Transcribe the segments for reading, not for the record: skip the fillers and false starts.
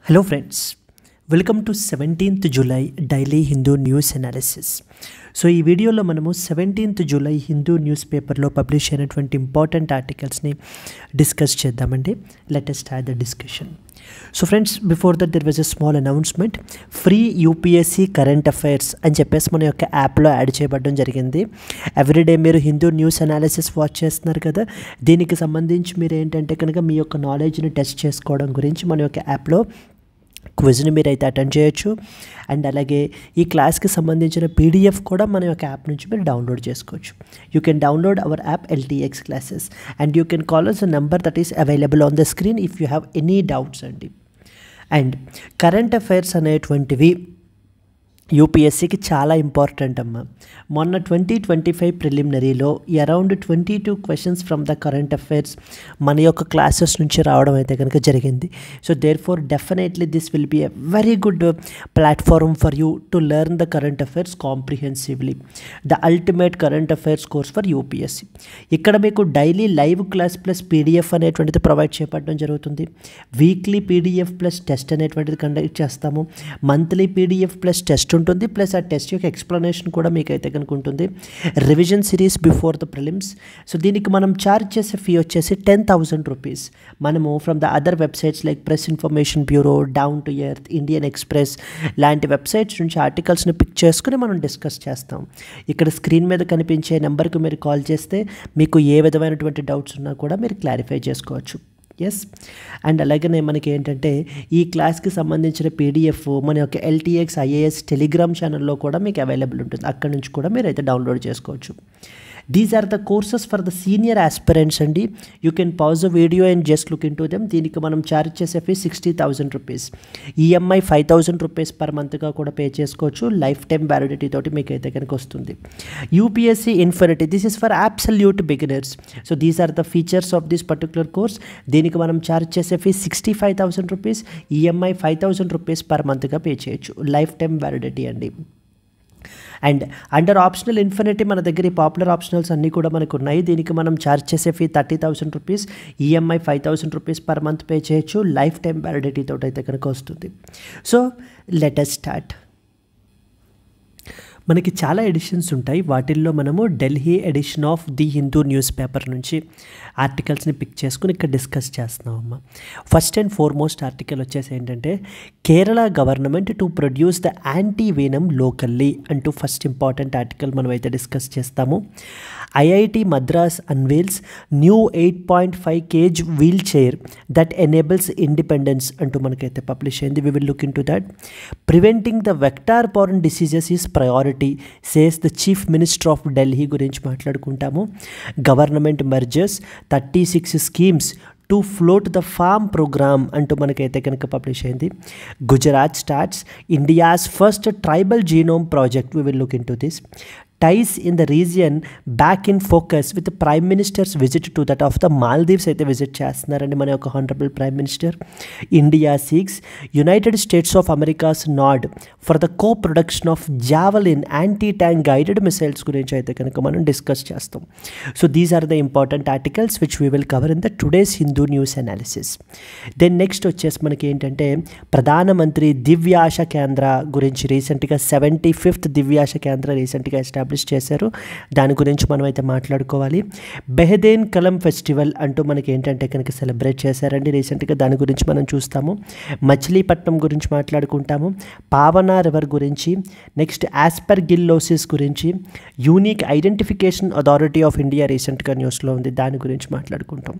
Hello friends, welcome to 17th July Daily Hindu News Analysis. So ఈ వీడియోలో మనము 17th July Hindu news పేపర్లో publish అయినటువంటి ఇంపార్టెంట్ ఆర్టికల్స్ని డిస్కస్ చేద్దామండి. Let us start the discussion. So friends, before that there was a small announcement. Free UPSC current affairs అని చెప్పేసి మన యొక్క యాప్లో యాడ్ చేయబడడం జరిగింది. ఎవ్రీడే మీరు హిందూ న్యూస్ అనాలిసిస్ వాచ్ చేస్తున్నారు కదా, దీనికి సంబంధించి మీరు ఏంటంటే కనుక మీ యొక్క నాలెడ్జ్ని టెస్ట్ చేసుకోవడం గురించి మన యొక్క యాప్లో క్విజ్ని మీరు అయితే అటెండ్ చేయొచ్చు. అండ్ అలాగే ఈ క్లాస్కి సంబంధించిన పీడిఎఫ్ కూడా మన యొక్క యాప్ నుంచి మీరు డౌన్లోడ్ చేసుకోవచ్చు. You can download our app LTX classes and you can call us a number that is available on the screen if you have any doubts అండి. అండ్ కరెంట్ అఫైర్స్ అనేటువంటివి యూపీఎస్సీకి చాలా ఇంపార్టెంట్ అమ్మ. మొన్న 2025 ప్రిలిమినరీలో around 22 questions from the current affairs మన యొక్క classes నుంచి రావడం అయితే కనుక జరిగింది. So therefore definitely this will be a very good platform for you to learn the current affairs comprehensively. The ultimate current affairs course for UPSC. ఇక్కడ మీకు daily live class plus PDF అనేటువంటిది provide చేయబడడం జరుగుతుంది. Weekly PDF plus test అనేటువంటిది conduct చేస్తాము. Monthly PDF plus test ఉంటుంది, plus ఆ test యొక్క ఎక్స్ప్లెనేషన్ కూడా మీకు అయితే కనుక ఉంటుంది. Revision series before the prelims. So దీనికి మనం ఛార్జ్ చేసే ఫీ వచ్చేసి 10,000 రూపీస్. మనము from the other websites like press information bureau, down to earth, Indian express లాంటి వెబ్సైట్స్ నుంచి ఆర్టికల్స్ని పిక్ చేసుకుని మనం డిస్కస్ చేస్తాం. ఇక్కడ స్క్రీన్ మీద కనిపించే నెంబర్కి మీరు కాల్ చేస్తే మీకు ఏ విధమైనటువంటి డౌట్స్ ఉన్నా కూడా మీరు క్లారిఫై చేసుకోవచ్చు. ఎస్. అండ్ అలాగనే మనకి ఏంటంటే ఈ క్లాస్కి సంబంధించిన పీడిఎఫ్ మన యొక్క LTX IAS టెలిగ్రామ్ ఛానల్లో కూడా మీకు అవైలబుల్ ఉంటుంది. అక్కడ నుంచి కూడా మీరు అయితే డౌన్లోడ్ చేసుకోవచ్చు. These are the courses for the senior aspirants అండి. You can pause the video and just look into them. దీనికి మనం ఛార్జ్ చేసే fee 60,000 rupees. EMI 5,000 rupees per మంత్గా కూడా పే చేసుకోవచ్చు. లైఫ్ టైం వ్యాలిడిటీ తోటి మీకు అయితే కనుక వస్తుంది. UPSC infinity, this is for absolute beginners. So these are the features of this particular course. దీనికి మనం ఛార్జ్ చేసే fee 65,000 rupees. EMI 5,000 rupees per మంత్గా పే చేయొచ్చు. లైఫ్ టైం వ్యాలిడిటీ అండి. అండ్ అండర్ ఆప్షనల్ ఇన్ఫినిటీ మన దగ్గర ఈ పాపులర్ ఆప్షనల్స్ అన్నీ కూడా మనకు ఉన్నాయి. దీనికి మనం ఛార్జ్ చేసే fee 30,000 rupees. EMI 5,000 rupees per month pay చేయొచ్చు. లైఫ్ టైం వ్యాలిడిటీ తోటి అయితే కనుక వస్తుంది. So let us start. మనకి చాలా ఎడిషన్స్ ఉంటాయి. వాటిల్లో మనము Delhi edition of the Hindu newspaper నుంచి ఆర్టికల్స్ని పిక్ చేసుకుని ఇక్కడ డిస్కస్ చేస్తున్నామమ్మా. ఫస్ట్ అండ్ ఫార్మోస్ట్ ఆర్టికల్ వచ్చేసి ఏంటంటే Kerala government to produce the anti venom locally అంటూ ఫస్ట్ ఇంపార్టెంట్ ఆర్టికల్ మనం అయితే డిస్కస్ చేస్తాము. IIT Madras unveils new 8.5 kg wheelchair that enables independence అంటూ మనకైతే పబ్లిష్ అయింది. We will look into that. Preventing the vector borne diseases is priority says the chief minister of Delhi గురించి మాట్లాడుకుంటాము. Government mergers 36 schemes to float the farm programme అంటూ మనకైతే కనుక publish అయింది. Gujarat starts India's first tribal genome project. We will look into this. Ties in the region back in focus with the Prime Minister's visit to that of the Maldives అయితే visit చేస్తున్నారండి మన యొక్క honourable prime minister. India seeks United States of Americas nod for the co production of javelin anti tank guided missiles గురించి అయితే కనుక మనం discuss చేస్తాం. So these are the important articles which we will cover in the today's Hindu news analysis. Then next వచ్చేసి మనకి ఏంటంటే ప్రధానమంత్రి దివ్యాశ కేంద్ర గురించి రీసెంట్గా 75th దివ్యాశ కేంద్ర రీసెంట్గా ఎస్టాబ్లిష్ చేశారు. దాని గురించి మనం అయితే మాట్లాడుకోవాలి. బెహదేన్ కలం ఫెస్టివల్ అంటూ మనకి ఏంటంటే కనుక సెలబ్రేట్ చేశారండి రీసెంట్గా. దాని గురించి మనం చూస్తాము. మచిలీపట్నం గురించి మాట్లాడుకుంటాము. పావనా రివర్ గురించి, నెక్స్ట్ ఆస్పర్గిల్లోసిస్ గురించి, unique identification authority of India రీసెంట్గా న్యూస్లో ఉంది, దాని గురించి మాట్లాడుకుంటాం.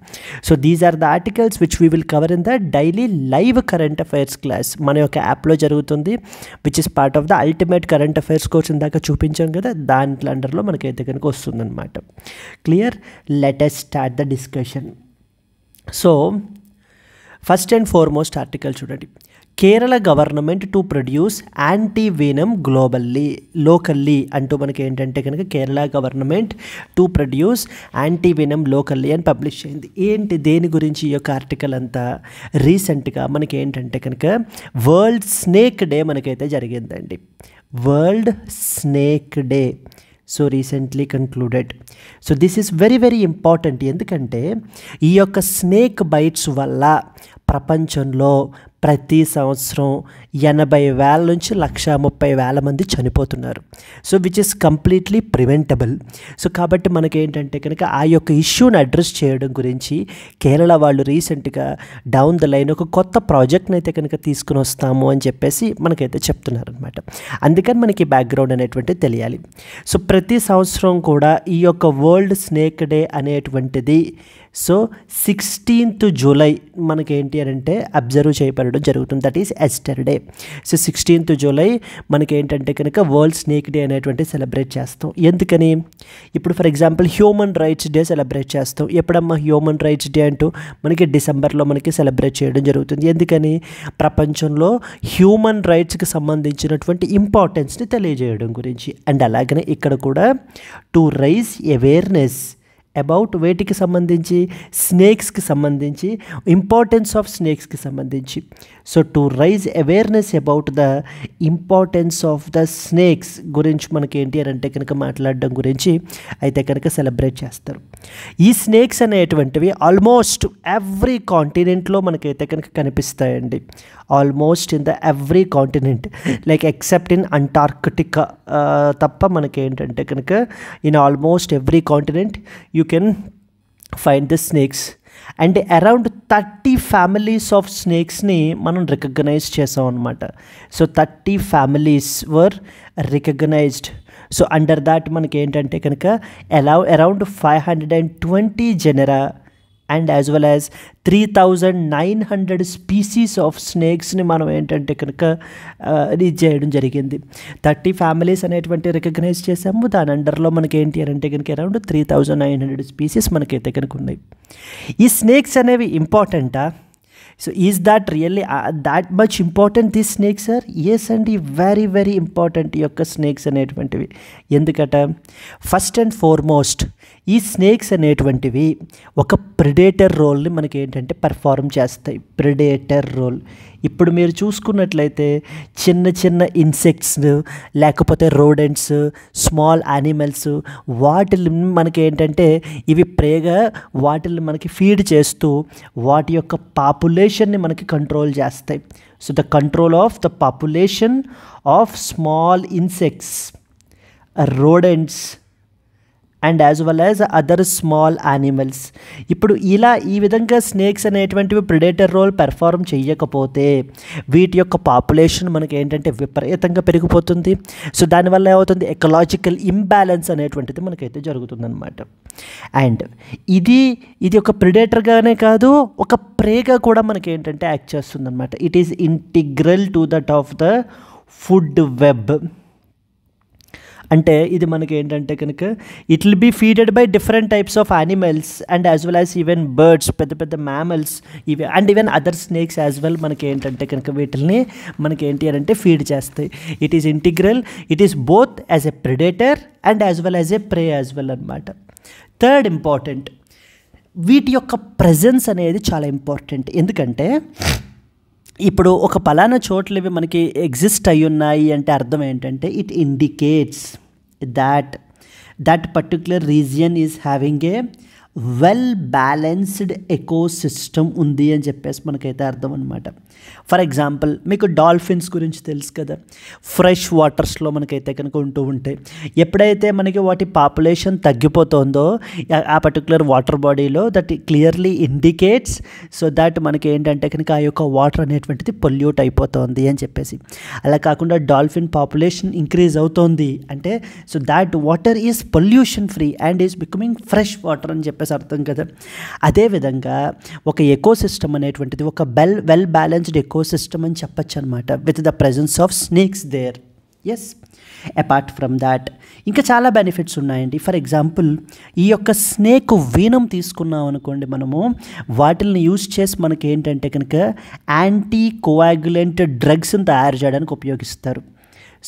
So these are the articles which we will cover in the daily live current affairs class మన యొక్క యాప్లో జరుగుతుంది, which is part of the ultimate current affairs course. ఇందాక చూపించాం కదా, దాంట్లో అండర్లో మనకైతే కనుక వస్తుందన్నమాట. Clear. Let us start the discussion. So first and foremost article చూడండి. Kerala government to produce anti venom locally అంటూ మనకి ఏంటంటే కనుక Kerala government to produce anti venom locally అని పబ్లిష్ అయింది. ఏంటి దేని గురించి ఈ యొక్క ఆర్టికల్ అంతా? రీసెంట్గా మనకి ఏంటంటే కనుక వరల్డ్ స్నేక్ డే మనకైతే జరిగిందండి. World snake day so recently concluded. So this is very very important. ఎందుకంటే ఈ యొక్క స్నేక్ బైట్స్ వల్ల ప్రపంచంలో ప్రతి సంవత్సరం 80,000 నుంచి 130,000 మంది చనిపోతున్నారు. So which is completely preventable. So కాబట్టి మనకేంటంటే కనుక ఆ యొక్క ఇష్యూని అడ్రస్ చేయడం గురించి కేరళ వాళ్ళు రీసెంట్గా డౌన్ ద లైన్ ఒక కొత్త ప్రాజెక్ట్ని అయితే కనుక తీసుకుని వస్తాము అని చెప్పేసి మనకైతే చెప్తున్నారనమాట. అందుకని మనకి బ్యాక్గ్రౌండ్ అనేటువంటిది తెలియాలి. సో ప్రతి సంవత్సరం కూడా ఈ యొక్క వరల్డ్ స్నేక్ డే అనేటువంటిది సో 16th జూలై మనకేంటి అని అంటే అబ్జర్వ్ చేయబడడం జరుగుతుంది. That is yesterday. So 16th July మనకేంటంటే కనుక వరల్డ్ స్నేక్ డే అనేటువంటి సెలబ్రేట్ చేస్తాం. ఎందుకని? ఇప్పుడు for example human rights day celebrate చేస్తాం. ఎప్పుడమ్మా హ్యూమన్ రైట్స్ డే అంటూ మనకి డిసెంబర్లో మనకి సెలబ్రేట్ చేయడం జరుగుతుంది. ఎందుకని? ప్రపంచంలో హ్యూమన్ రైట్స్కి సంబంధించినటువంటి ఇంపార్టెన్స్ని తెలియజేయడం గురించి. అండ్ అలాగనే ఇక్కడ కూడా టు రైజ్ అవేర్నెస్ అబౌట్ వేటికి సంబంధించి, స్నేక్స్కి సంబంధించి, ఇంపార్టెన్స్ ఆఫ్ స్నేక్స్కి సంబంధించి. So to raise awareness about the importance of the snakes గురించి మనకి ఏంటి అని అంటే కనుక మాట్లాడడం గురించి అయితే కనుక సెలబ్రేట్ చేస్తారు. ఈ స్నేక్స్ అనేటువంటివి ఆల్మోస్ట్ ఎవ్రీ కాంటినెంట్లో మనకైతే కనుక కనిపిస్తాయండి. Almost in the every continent like except in Antarctica తప్ప మనకేంటంటే కనుక in almost every continent you can find the snakes and around 30 families of snakes ni మనం రికగ్నైజ్ చేసాం అన్నమాట. So 30 families were recognized. So under that మనకి ఏంటంటే కనుక around 520 genera and as well as 3,900 species of స్నేక్స్ని మనం ఏంటంటే కనుక రీచ్ చేయడం జరిగింది. 30 ఫ్యామిలీస్ అనేటువంటి రికగ్నైజ్ చేసాము. దాని అండర్లో మనకి ఏంటి అని అంటే కనుక అరౌండ్ 3,900 స్పీసీస్ మనకైతే కనుక ఉన్నాయి. ఈ స్నేక్స్ అనేవి ఇంపార్టెంటా? So is that really that much important this snakes sir? Yes అండి, వెరీ వెరీ ఇంపార్టెంట్ ఈ యొక్క స్నేక్స్ అనేటువంటివి. ఎందుకట? ఫస్ట్ అండ్ ఫార్మోస్ట్ ఈ స్నేక్స్ అనేటువంటివి ఒక ప్రిడేటర్ రోల్ని మనకి ఏంటంటే పర్ఫార్మ్ చేస్తాయి. Predator role. ఇప్పుడు మీరు చూసుకున్నట్లయితే చిన్న చిన్న ఇన్సెక్ట్స్ లేకపోతే రోడెంట్స్, స్మాల్ యానిమల్స్, వాటిని మనకి ఏంటంటే ఇవి ప్రేగా వాటిని మనకి ఫీడ్ చేస్తూ వాటి యొక్క పాపులేషన్ని మనకి కంట్రోల్ చేస్తాయి. So the control of the population of small insects, rodents and as well as other small animals. ఇప్పుడు ఈ విధంగా స్నేక్స్ అనేటువంటివి ప్రిడేటర్ రోల్ పెర్ఫార్మ్ చేయకపోతే వీటి యొక్క పాపులేషన్ మనకి ఏంటంటే విపరీతంగా పెరిగిపోతుంది. సో దానివల్ల ఏమవుతుంది? ఎకలాజికల్ ఇంబ్యాలెన్స్ అనేటువంటిది మనకైతే జరుగుతుందన్నమాట. అండ్ ఇది ఒక ప్రిడేటర్గానే కాదు, ఒక ప్రేగా కూడా మనకి ఏంటంటే యాక్ట్ చేస్తుందన్నమాట. It is integral to that of the food web. అంటే ఇది మనకి ఏంటంటే కనుక it will be feeded by different types of animals and as well as even birds, పెద్ద పెద్ద మ్యామల్స్ ఇవి and even other snakes as well మనకి ఏంటంటే కనుక వీటిని మనకి ఏంటి అని అంటే ఫీడ్ చేస్తాయి. It is integral. It is both as a predator and as well as a pray as well అనమాట. థర్డ్ ఇంపార్టెంట్, వీటి యొక్క ప్రెజెన్స్ అనేది చాలా ఇంపార్టెంట్. ఎందుకంటే ఇప్పుడు ఒక పలానా చోట్ల ఇవి మనకి ఎగ్జిస్ట్ అయి ఉన్నాయి అంటే అర్థం ఏంటంటే it indicates that particular region is having a well balanced ecosystem ఉంది అని చెప్పేసి మనకైతే అర్థం అనమాట. ఫర్ ఎగ్జాంపుల్ మీకు డాల్ఫిన్స్ గురించి తెలుసు కదా, ఫ్రెష్ వాటర్స్లో మనకైతే కనుక ఉంటూ ఉంటాయి. ఎప్పుడైతే మనకి వాటి పాపులేషన్ తగ్గిపోతుందో ఆ పర్టికులర్ వాటర్ బాడీలో that clearly indicates so that మనకి ఏంటంటే కనుక ఆ యొక్క వాటర్ అనేటువంటిది పొల్యూట్ అయిపోతుంది అని చెప్పేసి. అలా కాకుండా డాల్ఫిన్ పాపులేషన్ ఇంక్రీజ్ అవుతోంది అంటే so that water is pollution free and is becoming fresh water అని చెప్పేసి అర్థం కదా. అదేవిధంగా ఒక ఎకోసిస్టమ్ అనేటువంటిది ఒక వెల్ బ్యాలెన్స్డ్ ఎకోసిస్టమ్ అని చెప్పచ్చు అనమాట with the presence of snakes there. Yes, apart from that ఇంకా చాలా బెనిఫిట్స్ ఉన్నాయండి. ఫర్ ఎగ్జాంపుల్ ఈ యొక్క స్నేక్ వీనం తీసుకున్నాం అనుకోండి, మనము వాటిని యూజ్ చేసి మనకి ఏంటంటే కనుక యాంటీ కోయాగులెంట్ డ్రగ్స్ని తయారు చేయడానికి ఉపయోగిస్తారు.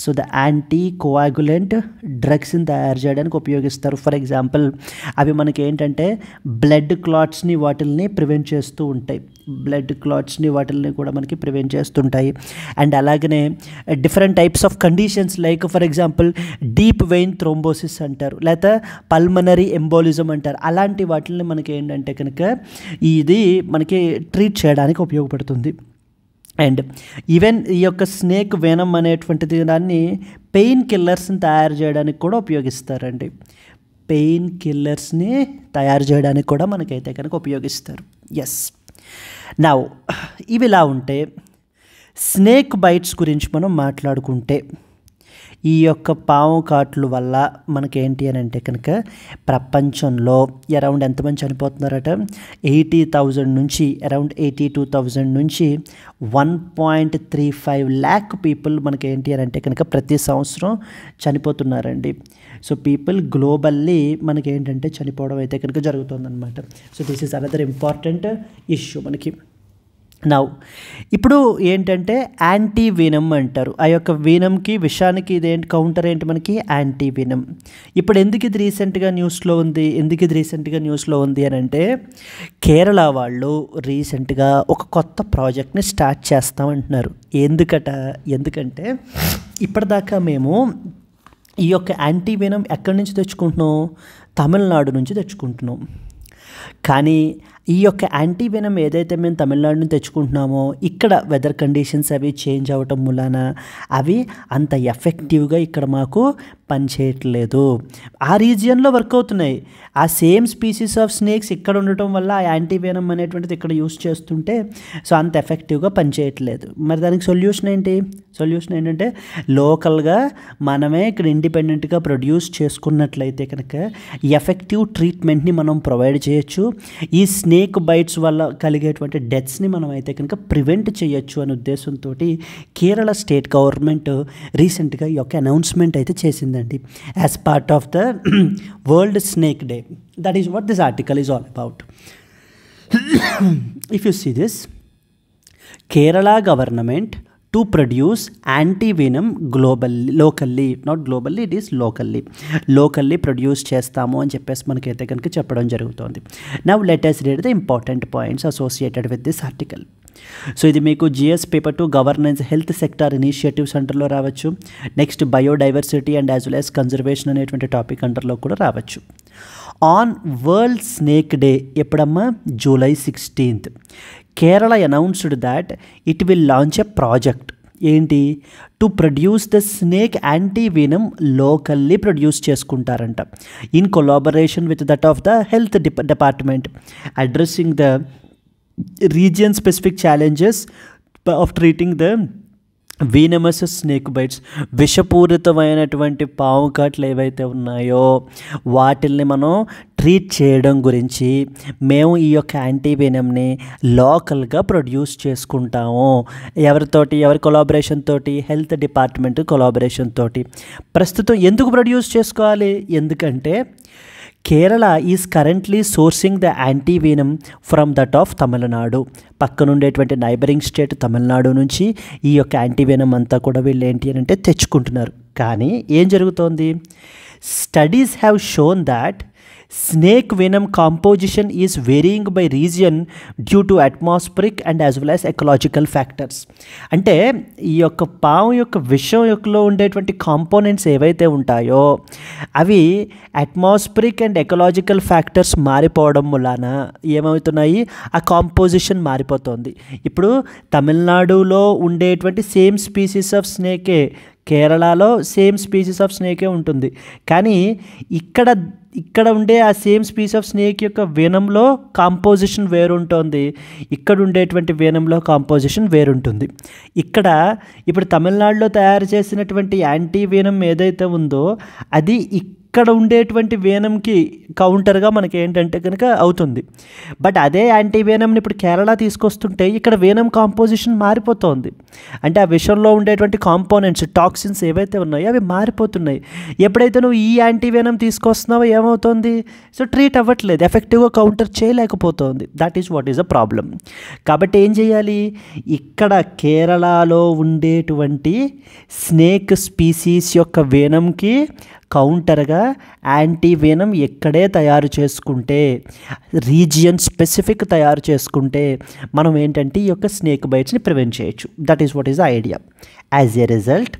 సో ద యాంటీ కోయాగులెంట్ డ్రగ్స్ని తయారు చేయడానికి ఉపయోగిస్తారు. ఫర్ ఎగ్జాంపుల్ అవి మనకి ఏంటంటే బ్లడ్ క్లాట్స్ని వాటిల్ని ప్రివెంట్ చేస్తూ ఉంటాయి. బ్లడ్ క్లాట్స్ని వాటిల్ని కూడా మనకి ప్రివెంట్ చేస్తుంటాయి. అండ్ అలాగనే different types of conditions like for example deep vein thrombosis అంటారు, లేదా పల్మనరీ ఎంబోలిజం అంటారు. అలాంటి వాటిల్ని మనకి ఏంటంటే కనుక ఇది మనకి ట్రీట్ చేయడానికి ఉపయోగపడుతుంది. అండ్ ఈవెన్ ఈ యొక్క స్నేక్ వెనమ్ అనేటువంటిది దాన్ని పెయిన్ కిల్లర్స్ని తయారు చేయడానికి కూడా ఉపయోగిస్తారండి. పెయిన్ కిల్లర్స్ని తయారు చేయడానికి కూడా మనకైతే కనుక ఉపయోగిస్తారు. ఎస్, నౌ ఇవి ఇలా ఉంటే స్నేక్ బైట్స్ గురించి మనం మాట్లాడుకుంటే ఈ యొక్క పాము కాట్లు వల్ల మనకేంటి అని అంటే కనుక ప్రపంచంలో అరౌండ్ ఎంతమంది చనిపోతున్నారట, 80,000 నుంచి అరౌండ్ 82,000 నుంచి 1.35 lakh పీపుల్ మనకేంటి అని అంటే కనుక ప్రతి సంవత్సరం చనిపోతున్నారండి. సో పీపుల్ గ్లోబల్లీ మనకేంటంటే చనిపోవడం అయితే కనుక జరుగుతుందన్నమాట. So this is another important issue మనకి. నౌ ఇప్పుడు ఏంటంటే యాంటీ వీనమ్ అంటారు. ఆ యొక్క వీనమ్కి విషానికి ఇదేంటి కౌంటర్ ఏంటి మనకి యాంటీ వీనమ్. ఇప్పుడు ఎందుకు ఇది రీసెంట్గా న్యూస్లో ఉంది అని అంటే కేరళ వాళ్ళు రీసెంట్గా ఒక కొత్త ప్రాజెక్ట్ని స్టార్ట్ చేస్తామంటున్నారు. ఎందుకంటే ఇప్పటిదాకా మేము ఈ యొక్క యాంటీ వీనమ్ ఎక్కడి నుంచి తెచ్చుకుంటున్నాం, తమిళనాడు నుంచి తెచ్చుకుంటున్నాం. కానీ ఈ యొక్క యాంటీ వెనమ్ ఏదైతే మేము తమిళనాడు నుంచి తెచ్చుకుంటున్నామో ఇక్కడ వెదర్ కండిషన్స్ అవి చేంజ్ అవ్వటం మూలాన అవి అంత ఎఫెక్టివ్గా ఇక్కడ మాకు పనిచేయట్లేదు. ఆ రీజియన్లో వర్క్ అవుతున్నాయి. ఆ సేమ్ స్పీసీస్ ఆఫ్ స్నేక్స్ ఇక్కడ ఉండటం వల్ల ఆ యాంటీ వెనమ్ అనేటువంటిది ఇక్కడ యూస్ చేస్తుంటే సో అంత ఎఫెక్టివ్గా పనిచేయట్లేదు. మరి దానికి సొల్యూషన్ ఏంటంటే లోకల్గా మనమే ఇక్కడ ఇండిపెండెంట్గా ప్రొడ్యూస్ చేసుకున్నట్లయితే కనుక ఎఫెక్టివ్ ట్రీట్మెంట్ని మనం ప్రొవైడ్ చేయొచ్చు. ఈ స్నేక్ బైట్స్ వల్ల కలిగేటువంటి డెత్స్ని మనం అయితే కనుక ప్రివెంట్ చేయొచ్చు అనే ఉద్దేశంతో కేరళ స్టేట్ గవర్నమెంట్ రీసెంట్గా ఈ యొక్క అనౌన్స్మెంట్ అయితే చేసిందండి as part of the world snake day. That is what this article is all about. If you see this, Kerala government to produce anti-venom locally produce చేస్తాము అని చెప్పేసి మనకైతే కనుక చెప్పడం జరుగుతుంది. Now let us read the important points associated with this article. So ఇది మీకు GS paper 2 governance health sector initiatives అండర్లో రావచ్చు. Next biodiversity and as well as conservation అనేటువంటి టాపిక్ అండర్లో కూడా రావచ్చు. ఆన్ వరల్డ్ స్నేక్ డే ఎప్పుడమ్మా, July 16th, Kerala announced that it will launch a project. ఏంటి, to produce the snake anti venom locally produce చేసుకుంటారంట in collaboration with that of the health department, addressing the region specific challenges of treating the venomous snake bites. విషపూరితమైనటువంటి పాము కాట్లు ఏవైతే ఉన్నాయో వాటిల్ని మనం treat చేయడం గురించి మేము ఈ యొక్క యాంటీ వీనమ్ని లోకల్గా ప్రొడ్యూస్ చేసుకుంటాము. ఎవరి కొలాబరేషన్ తోటి, హెల్త్ డిపార్ట్మెంట్ కొలాబరేషన్ తోటి. ప్రస్తుతం ఎందుకు ప్రొడ్యూస్ చేసుకోవాలి, ఎందుకంటే Kerala is currently sourcing the anti venom from that of Tamil Nadu. పక్కనుండేటువంటి neighbouring state Tamil Nadu నుంచి ఈ యొక్క యాంటీ వీనమ్ అంతా కూడా వీళ్ళు ఏంటి అని అంటే తెచ్చుకుంటున్నారు. కానీ ఏం జరుగుతోంది, studies have shown that snake venom composition is varying by region due to atmospheric and as well as ecological factors. అంటే ఈ యొక్క పాము యొక్క విషం యొక్కలో ఉండేటువంటి కాంపోనెంట్స్ ఏవైతే ఉంటాయో అవి అట్మాస్ఫిరిక్ అండ్ ఎకలాజికల్ ఫ్యాక్టర్స్ మారిపోవడం వలన ఏమవుతున్నాయి, ఆ కాంపోజిషన్ మారిపోతుంది. ఇప్పుడు తమిళనాడులో ఉండేటువంటి సేమ్ స్పీసీస్ ఆఫ్ స్నేకే కేరళలో సేమ్ స్పీసీస్ ఆఫ్ స్నేకే ఉంటుంది. కానీ ఇక్కడ ఉండే ఆ సేమ్ స్పీస్ ఆఫ్ స్నేక్ యొక్క వేనంలో కాంపోజిషన్ వేరుంటుంది, ఇక్కడ ఉండేటువంటి వేనంలో కాంపోజిషన్ వేరుంటుంది. ఇప్పుడు తమిళనాడులో తయారు చేసినటువంటి యాంటీ వేనం ఏదైతే ఉందో అది ఇక్కడ ఉండేటువంటి వేనంకి కౌంటర్గా మనకి ఏంటంటే కనుక అవుతుంది. బట్ అదే యాంటీ వేనంని ఇప్పుడు కేరళ తీసుకొస్తుంటే ఇక్కడ వేనం కాంపోజిషన్ మారిపోతుంది. అంటే ఆ విషంలో ఉండేటువంటి కాంపోనెంట్స్, టాక్సిన్స్ ఏవైతే ఉన్నాయో అవి మారిపోతున్నాయి. ఎప్పుడైతే నువ్వు ఈ యాంటీ వేనం తీసుకొస్తున్నావో ఏమవుతుంది, సో ట్రీట్ అవ్వట్లేదు, ఎఫెక్టివ్గా కౌంటర్ చేయలేకపోతుంది. That is what is a problem. కాబట్టి ఏం చేయాలి, ఇక్కడ కేరళలో ఉండేటువంటి స్నేక్ స్పీసీస్ యొక్క వేనంకి కౌంటర్గా యాంటీవెనం ఎక్కడే తయారు చేసుకుంటే, రీజియన్ స్పెసిఫిక్ తయారు చేసుకుంటే మనం ఏంటంటే ఈ యొక్క స్నేక్ బైట్స్ని ప్రివెంట్ చేయొచ్చు. That is what is the idea. As a result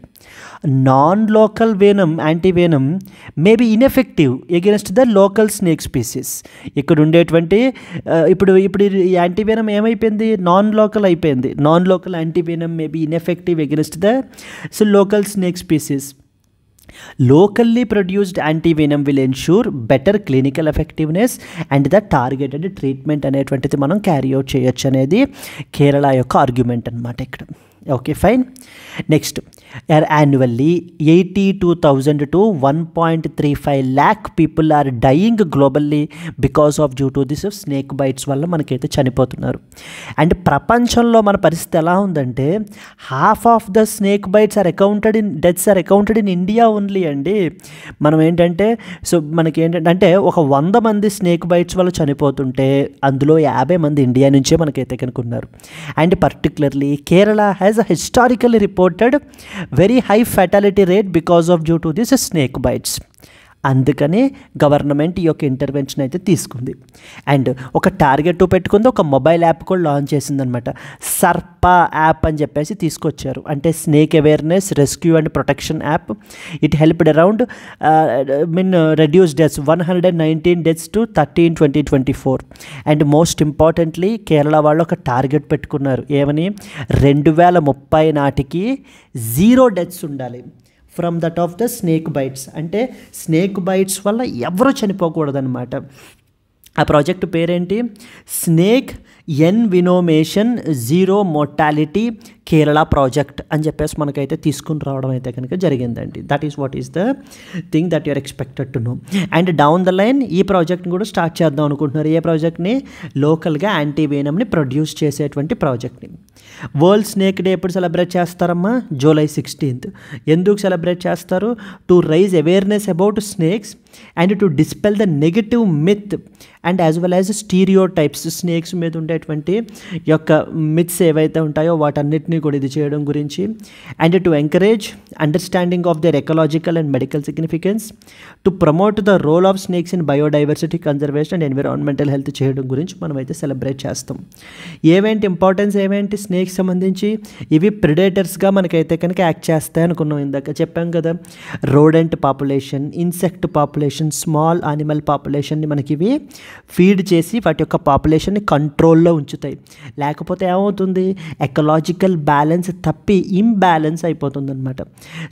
non-local venom, antivenom may be ineffective against the local snake species. ఇక్కడ ఉండేటువంటి ఇప్పుడు యాంటీవెనం ఏమైపోయింది, నాన్ లోకల్ అయిపోయింది. Non local antivenom may be ineffective against the local snake species. Locally produced antivenom will ensure better clinical effectiveness and the targeted treatment అనేటువంటిది మనం carry out చేయొచ్చు అనేది కేరళ యొక్క ఆర్గ్యుమెంట్ అనమాట ఇక్కడ. Okay fine. Next, annually 82,000 to 1.35 lakh people are dying globally because of due to this snake bites వల్ల మనకైతే చనిపోతున్నారు. అండ్ ప్రపంచంలో మన పరిస్థితి ఎలా ఉందంటే half of the snake bites or deaths are accounted in India only అండి. మనం ఏంటంటే మనకి ఏంటంటే అంటే ఒక 100 మంది స్నేక్ బైట్స్ వల్ల చనిపోతుంటే అందులో 50 మంది ఇండియా నుంచే మనకైతే కనుక్కున్నారు. And particularly Kerala has historically reported very high fatality rate because of due to this snake bites. అందుకని గవర్నమెంట్ ఈ యొక్క ఇంటర్వెన్షన్ అయితే తీసుకుంది. అండ్ ఒక టార్గెట్ పెట్టుకుంది, ఒక మొబైల్ యాప్ కూడా లాంచ్ చేసిందనమాట. సర్పా యాప్ అని చెప్పేసి తీసుకొచ్చారు. అంటే snake awareness rescue and protection app. It helped around reduce deaths 119 deaths to 13/2024. And most importantly Kerala వాళ్ళు ఒక టార్గెట్ పెట్టుకున్నారు. ఏమని, 2030 నాటికి 0 డెత్స్ ఉండాలి from that of the snake bites. అంటే స్నేక్ బైట్స్ వల్ల ఎవరు చనిపోకూడదన్నమాట. ఆ ప్రాజెక్ట్ పేరేంటి, snake envenomation zero mortality Kerala project అని చెప్పేసి మనకైతే తీసుకుని రావడం అయితే కనుక జరిగిందండి. That is what is the thing that you are expected to know. And down the line ఈ ప్రాజెక్ట్ని కూడా స్టార్ట్ చేద్దాం అనుకుంటున్నారు. ఏ ప్రాజెక్ట్ని, లోకల్గా యాంటీవెనమ్ని ప్రొడ్యూస్ చేసేటువంటి ప్రాజెక్ట్ని. వరల్డ్ స్నేక్ డే ఎప్పుడు సెలబ్రేట్ చేస్తారమ్మా, July 16th. ఎందుకు సెలబ్రేట్ చేస్తారు, to raise awareness about snakes and to dispel the negative myth and as well as stereotypes. Snakes మీద ఉండేటువంటి యొక్క మిత్స్ ఏవైతే ఉంటాయో వాటన్నిటినీ కూడా ఇది చేయడం గురించి. And to encourage understanding of their ecological and medical significance, to promote the role of snakes in biodiversity conservation and environmental health చేయడం గురించి మనం అయితే సెలబ్రేట్ చేస్తాం. ఏవేంటి ఇంపార్టెన్స్ ఏమేంటి స్నేక్స్ సంబంధించి, ఇవి ప్రిడేటర్స్గా మనకైతే కనుక యాక్ట్ చేస్తాయి అనుకున్నాం. ఇందాక చెప్పాం కదా, rodent population, insect population, small animal పాపులేషన్ని మనకి ఇవి ఫీడ్ చేసి వాటి యొక్క పాపులేషన్ని కంట్రోల్లో ఉంచుతాయి. లేకపోతే ఏమవుతుంది, ఎకలాజికల్ బ్యాలెన్స్ తప్పి ఇంబ్యాలెన్స్ అయిపోతుంది అనమాట.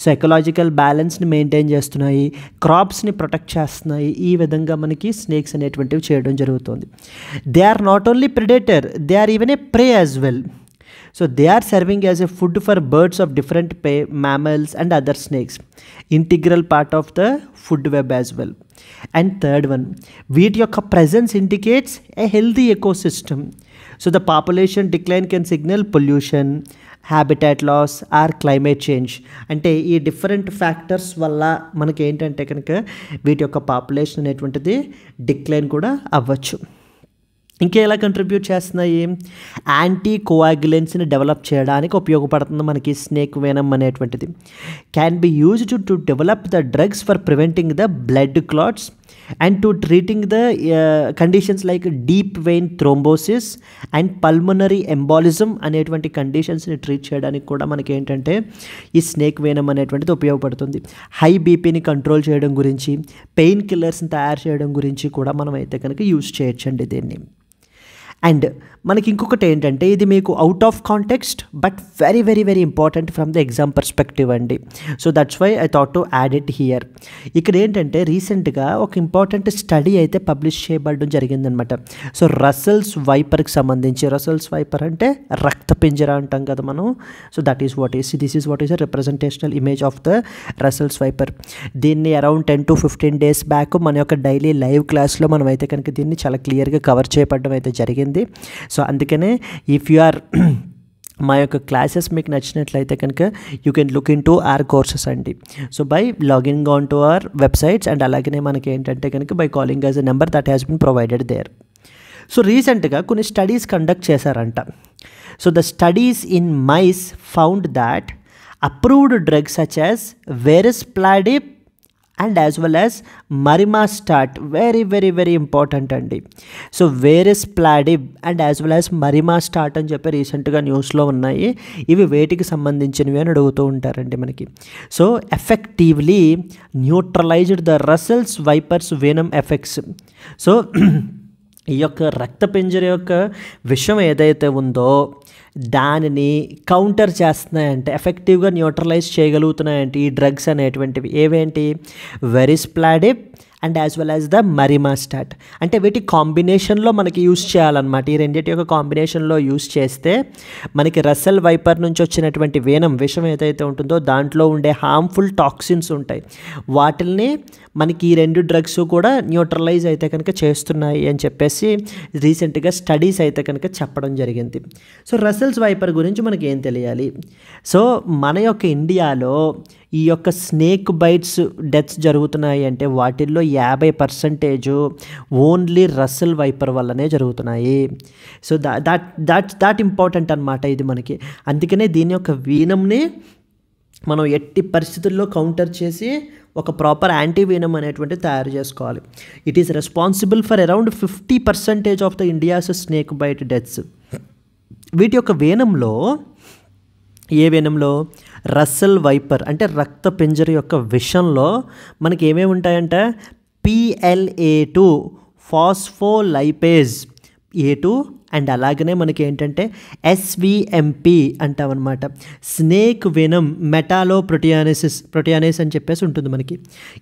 సో ఎకలాజికల్ బ్యాలెన్స్ని మెయింటైన్ చేస్తున్నాయి, క్రాప్స్ని ప్రొటెక్ట్ చేస్తున్నాయి. ఈ విధంగా మనకి స్నేక్స్ అనేటువంటివి చేయడం జరుగుతుంది. They are not only predator, they are even a prey as well. So they are serving as a food for birds of different prey, mammals and other snakes. Integral part of the food web as well. And third one, వీటి యొక్క presence indicates a healthy ecosystem. So the population decline can signal pollution, habitat loss or climate change. అంటే ఈ different factors వల్ల మనకి ఏంటంటే కనుక వీటి యొక్క పాపులేషన్ అనేటువంటిది డిక్లైన్ కూడా అవ్వచ్చు. ఇంకేలా కంట్రిబ్యూట్ చేస్తున్నాయి, యాంటీ కోయాగులెంట్స్ని డెవలప్ చేయడానికి ఉపయోగపడుతుంది మనకి స్నేక్ వెనమ్ అనేటువంటిది. Can be used to develop the drugs for preventing the blood clots and to treating the conditions like deep vein thrombosis and pulmonary embolism అనేటువంటి కండిషన్స్ని ట్రీట్ చేయడానికి కూడా మనకి ఏంటంటే ఈ స్నేక్ వెనమ్ అనేటువంటిది ఉపయోగపడుతుంది. హై బీపీని కంట్రోల్ చేయడం గురించి, పెయిన్ కిల్లర్స్ని తయారు చేయడం గురించి కూడా మనం అయితే కనుక యూజ్ చేయొచ్చండి దీన్ని. అండ్ మనకి ఇంకొకటి ఏంటంటే, ఇది మీకు out of context but very very very important from the exam perspective అండి. So that's why I thought to add it here. ఇక్కడ ఏంటంటే రీసెంట్గా ఒక ఇంపార్టెంట్ స్టడీ అయితే పబ్లిష్ చేయబడడం జరిగిందనమాట. సో రసెల్స్ వైపర్కి సంబంధించి, రసెల్స్ వైపర్ అంటే రక్త పింజర అంటాం కదా మనం. So this is what is a representational image of the Russell's viper. దీన్ని అరౌండ్ 10 to 15 days బ్యాక్ మన యొక్క డైలీ లైవ్ క్లాస్లో మనం అయితే కనుక దీన్ని చాలా క్లియర్గా కవర్ చేయబడడం అయితే జరిగింది. సో అందుకనే ఇఫ్ యు ఆర్ మా యొక్క క్లాసెస్ మీకు నచ్చినట్లయితే కనుక you can look into our courses అండి. So by login on to our websites and అలాగనే మనకి ఏంటంటే కనుక by calling as a number that has been provided there. So రీసెంట్గా కొన్ని స్టడీస్ కండక్ట్ చేశారంట. So the studies in mice found that approved drugs such as varespladib and as well as marimastat, very very very important అండి. So varespladib and as well as marimastat అని చెప్పి రీసెంట్గా న్యూస్లో ఉన్నాయి. ఇవి వేటికి సంబంధించినవి అని అడుగుతూ ఉంటారండి మనకి. So effectively neutralised the Russell's wipers venom effects. So ఈ యొక్క రక్తపింజర యొక్క విషం ఏదైతే ఉందో దానిని కౌంటర్ చేస్తున్నాయంటే, ఎఫెక్టివ్గా న్యూట్రలైజ్ చేయగలుగుతున్నాయంటే ఈ డ్రగ్స్ అనేటువంటివి ఏవేంటి, varespladib and as well as the marimastat. అంటే వీటి కాంబినేషన్లో మనకి యూస్ చేయాలన్నమాట. ఈ రెండింటి యొక్క కాంబినేషన్లో యూస్ చేస్తే మనకి రసెల్ వైపర్ నుంచి వచ్చినటువంటి వేనం విషం ఏదైతే ఉంటుందో దాంట్లో ఉండే హార్మ్ఫుల్ టాక్సిన్స్ ఉంటాయి, వాటిల్ని మనకి ఈ రెండు డ్రగ్స్ కూడా న్యూట్రలైజ్ అయితే కనుక చేస్తున్నాయి అని చెప్పేసి రీసెంట్గా స్టడీస్ అయితే కనుక చెప్పడం జరిగింది. సో రసెల్స్ వైపర్ గురించి మనకి ఏం తెలియాలి. సో మన యొక్క ఇండియాలో ఈ యొక్క స్నేక్ బైట్స్ డెత్స్ జరుగుతున్నాయి అంటే వాటిల్లో 50% ఓన్లీ రసెల్ వైపర్ వల్లనే జరుగుతున్నాయి. సో దాట్ ఇంపార్టెంట్ అనమాట ఇది మనకి. అందుకనే దీని యొక్క వీనంని మనం ఎట్టి పరిస్థితుల్లో కౌంటర్ చేసి ఒక ప్రాపర్ యాంటీవీనం అనేటువంటి తయారు చేసుకోవాలి. It is responsible for around 50% of the India's snake bite deaths. వీటి యొక్క వేనంలో ఏ వేనంలో రసెల్ వైపర్ అంటే రక్త పింజర యొక్క విషంలో మనకి ఏమేమి ఉంటాయంటే PLA2 ఫాస్ఫోలైపేజ్ A2 అండ్ అలాగనే మనకి ఏంటంటే SVMP అంటామన్నమాట, స్నేక్ వెనమ్ మెటాలోప్రోటియానేస్ అని చెప్పేసి ఉంటుంది మనకి.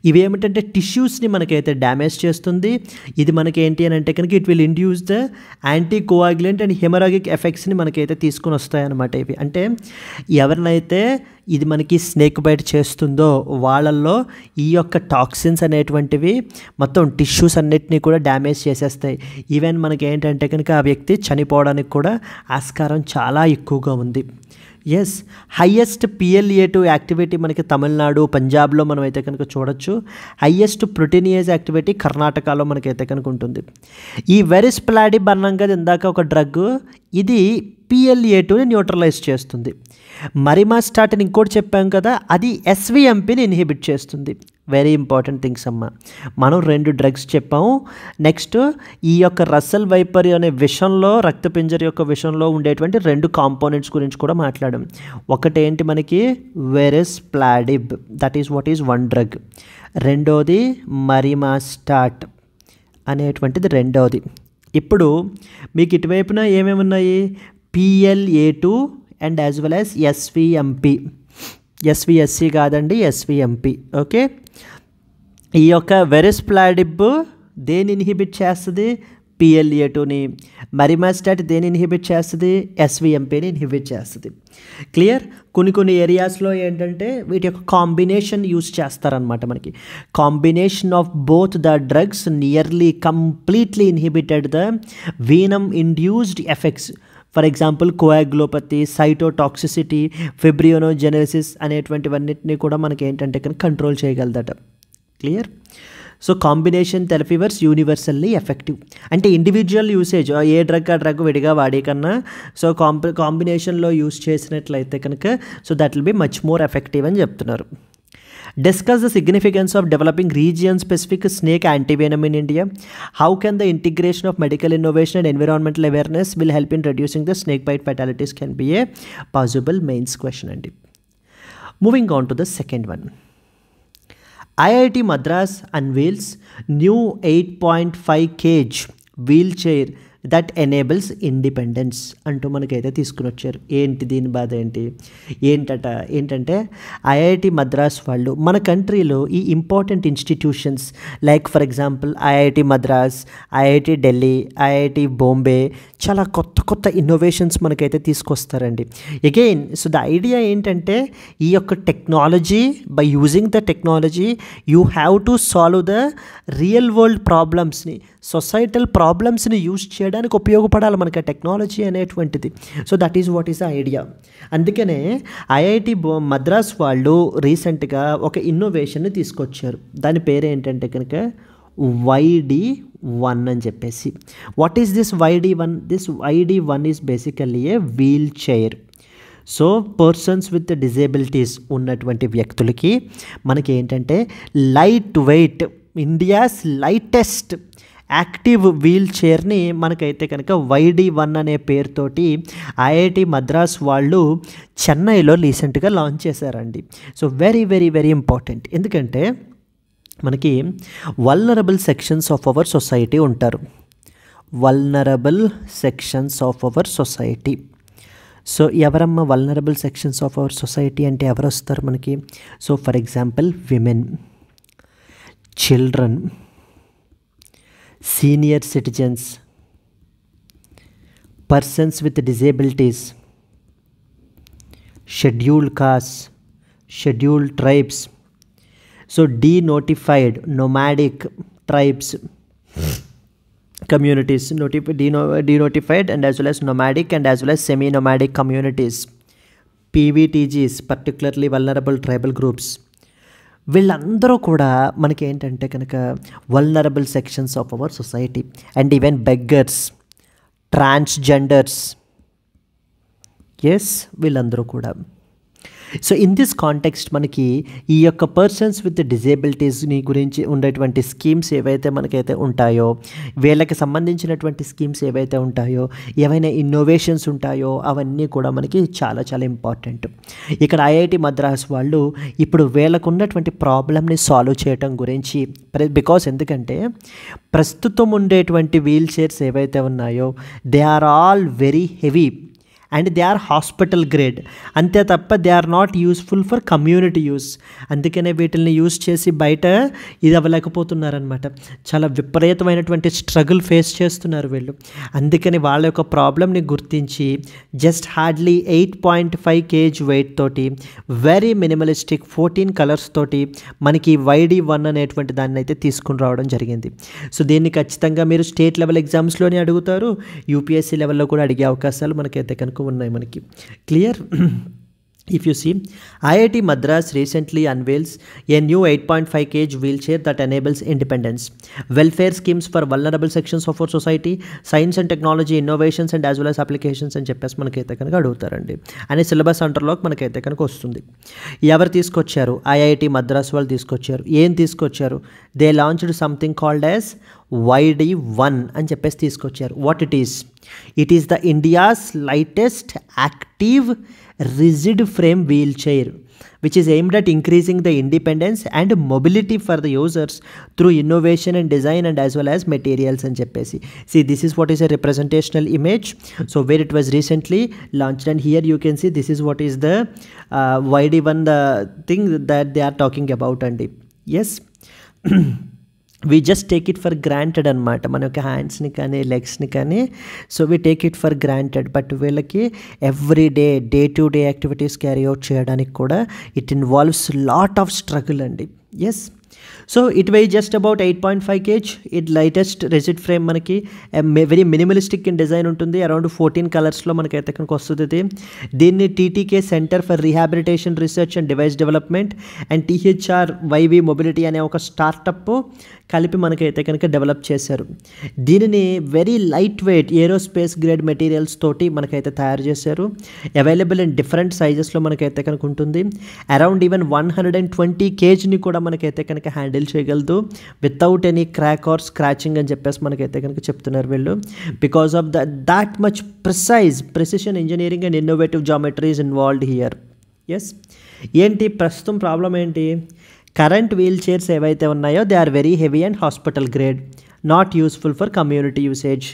ఇవి ఏమిటంటే టిష్యూస్ని మనకైతే డ్యామేజ్ చేస్తుంది. ఇది మనకి ఏంటి అని అంటే కనుక it will induce the anticoagulant and haemorrhagic ఎఫెక్ట్స్ని మనకైతే తీసుకొని వస్తాయన్నమాట. ఇవి అంటే ఎవరినైతే ఇది మనకి స్నేక్ బైట్ చేస్తుందో వాళ్ళల్లో ఈ యొక్క టాక్సిన్స్ అనేటువంటివి మొత్తం టిష్యూస్ అన్నిటినీ కూడా డ్యామేజ్ చేసేస్తాయి. ఈవెన్ మనకి ఏంటంటే కనుక ఆ వ్యక్తి చనిపోవడానికి కూడా ఆస్కారం చాలా ఎక్కువగా ఉంది. ఎస్, హయ్యెస్ట్ PLA2 యాక్టివిటీ మనకి తమిళనాడు, పంజాబ్లో మనం అయితే కనుక చూడొచ్చు. హయ్యెస్ట్ ప్రోటీనియేజ్ యాక్టివిటీ కర్ణాటకలో మనకైతే కనుక ఉంటుంది. ఈ వెరిస్ప్లాడిబ్ అన్నాం కదా ఇందాక ఒక డ్రగ్, ఇది PLA2ని న్యూట్రలైజ్ చేస్తుంది. మరిమాస్టాట్ని ఇంకోటి చెప్పాం కదా, అది SVMPని ఇన్హిబిట్ చేస్తుంది. వెరీ ఇంపార్టెంట్ థింగ్స్ అమ్మ. మనం 2 డ్రగ్స్ చెప్పాము. నెక్స్ట్ ఈ యొక్క రసెల్ వైపర్ అనే విషంలో, రక్తపింజర యొక్క విషంలో ఉండేటువంటి 2 కాంపోనెంట్స్ గురించి కూడా మాట్లాడాం. ఒకటేంటి మనకి varespladib, that is what is one drug. రెండోది మరిమాస్టాట్ అనేటువంటిది రెండవది. ఇప్పుడు మీకు ఇటువైపున ఏమేమి ఉన్నాయి, PLA2 and as well as SVMP. SVSC కాదండి, SVMP. ఓకే, ఈ యొక్క వెరిస్ప్లాడిబ్ దేని ఇన్హిబిట్ చేస్తుంది, PLA2ని. మరిమాస్టాట్ దేని ఇన్హిబిట్ చేస్తుంది, SVMPని ఇన్హిబిట్ చేస్తుంది. క్లియర్. కొన్ని ఏరియాస్లో ఏంటంటే వీటి యొక్క కాంబినేషన్ యూస్ చేస్తారనమాట. మనకి combination of both the drugs nearly completely inhibited the venom induced effects. For example coagulopathy, cytotoxicity, fibrinogenesis అనేటువంటివన్నిటిని కూడా మనకి ఏంటంటే కనుక కంట్రోల్ చేయగలదట. Clear. So combination therapy was universally effective. అంటే ఇండివిజువల్ యూసేజ్ ఏ డ్రగ్ ఆ డ్రగ్ విడిగా వాడే కన్నా సో కాంబినేషన్లో యూస్ చేసినట్లయితే కనుక so that will be much more effective అని చెప్తున్నారు. Discuss the significance of developing region-specific snake antivenom in India. How can the integration of medical innovation and environmental awareness will help in reducing the snake bite fatalities can be a possible mains question. And moving on to the second one. IIT Madras unveils new 8.5 kg wheelchair that enables independence అంటూ మనకైతే తీసుకుని వచ్చారు. ఏంటి దీని బాధ ఏంటంటే IIT Madras వాళ్ళు మన కంట్రీలో ఈ important institutions like for example IIT Madras, IIT Delhi, IIT Bombay చాలా కొత్త ఇన్నోవేషన్స్ మనకైతే తీసుకొస్తారండి. అగైన్ సో ద ఐడియా ఏంటంటే ఈ యొక్క technology, by using the technology you have to solve the real world ప్రాబ్లమ్స్ని, సొసైటల్ ప్రాబ్లమ్స్ని యూజ్ చేయడానికి ఉపయోగపడాలి మనకి ఆ టెక్నాలజీ అనేటువంటిది. So that is what is the idea. అందుకనే IIT మద్రాస్ వాళ్ళు రీసెంట్గా ఒక ఇన్నోవేషన్ని తీసుకొచ్చారు. దాని పేరు ఏంటంటే కనుక YD1 అని చెప్పేసి. What is this YD1? This YD1 is basically a wheelchair. So persons with disabilities ఉన్నటువంటి వ్యక్తులకి మనకి ఏంటంటే lightweight, India's lightest active వీల్ చైర్ని మనకైతే కనుక YD1 అనే పేరుతోటి IIT మద్రాస్ వాళ్ళు చెన్నైలో రీసెంట్గా లాంచ్ చేశారండి. So very very very important. ఎందుకంటే మనకి vulnerable sections of our society ఉంటారు. Vulnerable sections of our society. So ఎవరమ్మా vulnerable sections of our society అంటే ఎవరు వస్తారు మనకి? So for example women, children, senior citizens, persons with disabilities, scheduled caste, scheduled tribes, so denotified nomadic tribes communities, denotified and as well as nomadic and as well as semi-nomadic communities, PVTGs, particularly vulnerable tribal groups. వీళ్ళందరూ కూడా మనకి ఏంటంటే కనుక vulnerable sections of our society. And even beggars, transgenders, yes వీళ్ళందరూ కూడా. So in this context మనకి ఈ యొక్క పర్సన్స్ విత్ డిజేబిలిటీస్ని గురించి ఉండేటువంటి స్కీమ్స్ ఏవైతే మనకైతే ఉంటాయో, వీళ్ళకి సంబంధించినటువంటి స్కీమ్స్ ఏవైతే ఉంటాయో, ఏవైనా ఇన్నోవేషన్స్ ఉంటాయో అవన్నీ కూడా మనకి చాలా చాలా ఇంపార్టెంట్. ఇక్కడ IIT మద్రాస్ వాళ్ళు ఇప్పుడు వీళ్ళకు ఉన్నటువంటి ప్రాబ్లమ్ని సాల్వ్ చేయటం గురించి, బికాస్ ఎందుకంటే ప్రస్తుతం ఉండేటువంటి వీల్ చైర్స్ ఏవైతే ఉన్నాయో they are all very heavy and they are hospital grade. అంతే తప్ప they are not useful for community use. అందుకనే వీటిని యూస్ చేసి బయట ఇది అవ్వలేకపోతున్నారనమాట. చాలా విపరీతమైనటువంటి స్ట్రగుల్ ఫేస్ చేస్తున్నారు వీళ్ళు. అందుకని వాళ్ళ యొక్క ప్రాబ్లమ్ని గుర్తించి జస్ట్ హార్డ్లీ 8.5 kg వెయిట్ తోటి వెరీ మినిమలిస్టిక్ 14 కలర్స్ తోటి మనకి YD1 అనేటువంటి దాన్ని అయితే తీసుకుని రావడం జరిగింది. సో దీన్ని ఖచ్చితంగా మీరు స్టేట్ లెవెల్ ఎగ్జామ్స్లోనే అడుగుతారు, UPSC లెవెల్లో కూడా అడిగే అవకాశాలు మనకైతే కనుక ఉన్నాయి మనకి. Clear? If you see, IIT Madras recently unveils a new 8.5 kg wheelchair that enables independence, welfare schemes for vulnerable sections of our society, science and technology innovations and as well as applications అని చెప్పేసి మనకైతే కనుక అడుగుతారండి. అనే syllabus అంటర్లోకి మనకైతే కనుక వస్తుంది. ఎవరు తీసుకొచ్చారు? IIT మద్రాస్ వాళ్ళు తీసుకొచ్చారు. ఏం తీసుకొచ్చారు? They launched something called as YD1 అని చెప్పేసి తీసుకొచ్చారు. What it is? It is the India's lightest active rigid frame wheelchair which is aimed at increasing the independence and mobility for the users through innovation and design and as well as materials and cheppesi. See, this is what is a representational image, so where it was recently launched, and here you can see this is what is the YD1 the thing that they are talking about. And yes we just take it for granted అనమాట, మన యొక్క హ్యాండ్స్ని కానీ లెగ్స్ని కానీ. So we take it for granted. But వీళ్ళకి every day to day activities carry out చేయడానికి కూడా it involves lot of struggle అండి. Yes, so it weighs just about 8.5 kg. It lightest rigid frame, మనకి వెరీ మినిమలిస్టిక్ ఇన్ డిజైన్ ఉంటుంది. Around 14 కలర్స్లో మనకైతే కనుక వస్తుంది. దీన్ని TTK centre for rehabilitation research and device development and THR-YV mobility అనే ఒక స్టార్టప్ కలిపి మనకైతే కనుక డెవలప్ చేశారు. దీనిని very light weight aerospace grade materials తోటి మనకైతే తయారు చేశారు. అవైలబుల్ ఇన్ డిఫరెంట్ సైజెస్లో మనకైతే కనుక ఉంటుంది. అరౌండ్ ఈవెన్ 120 kgని కూడా మనకైతే కనుక హ్యాండిల్ చేయగలదు without any crack or scratching అని చెప్పేసి మనకైతే కనుక చెప్తున్నారు వీళ్ళు. Because of that much precision engineering and innovative geometry is involved here. Yes, ఏంటి ప్రస్తుతం ప్రాబ్లం ఏంటి? కరెంట్ వీల్ చైర్స్ ఏవైతే ఉన్నాయో they are very heavy and hospital grade, not useful for community usage.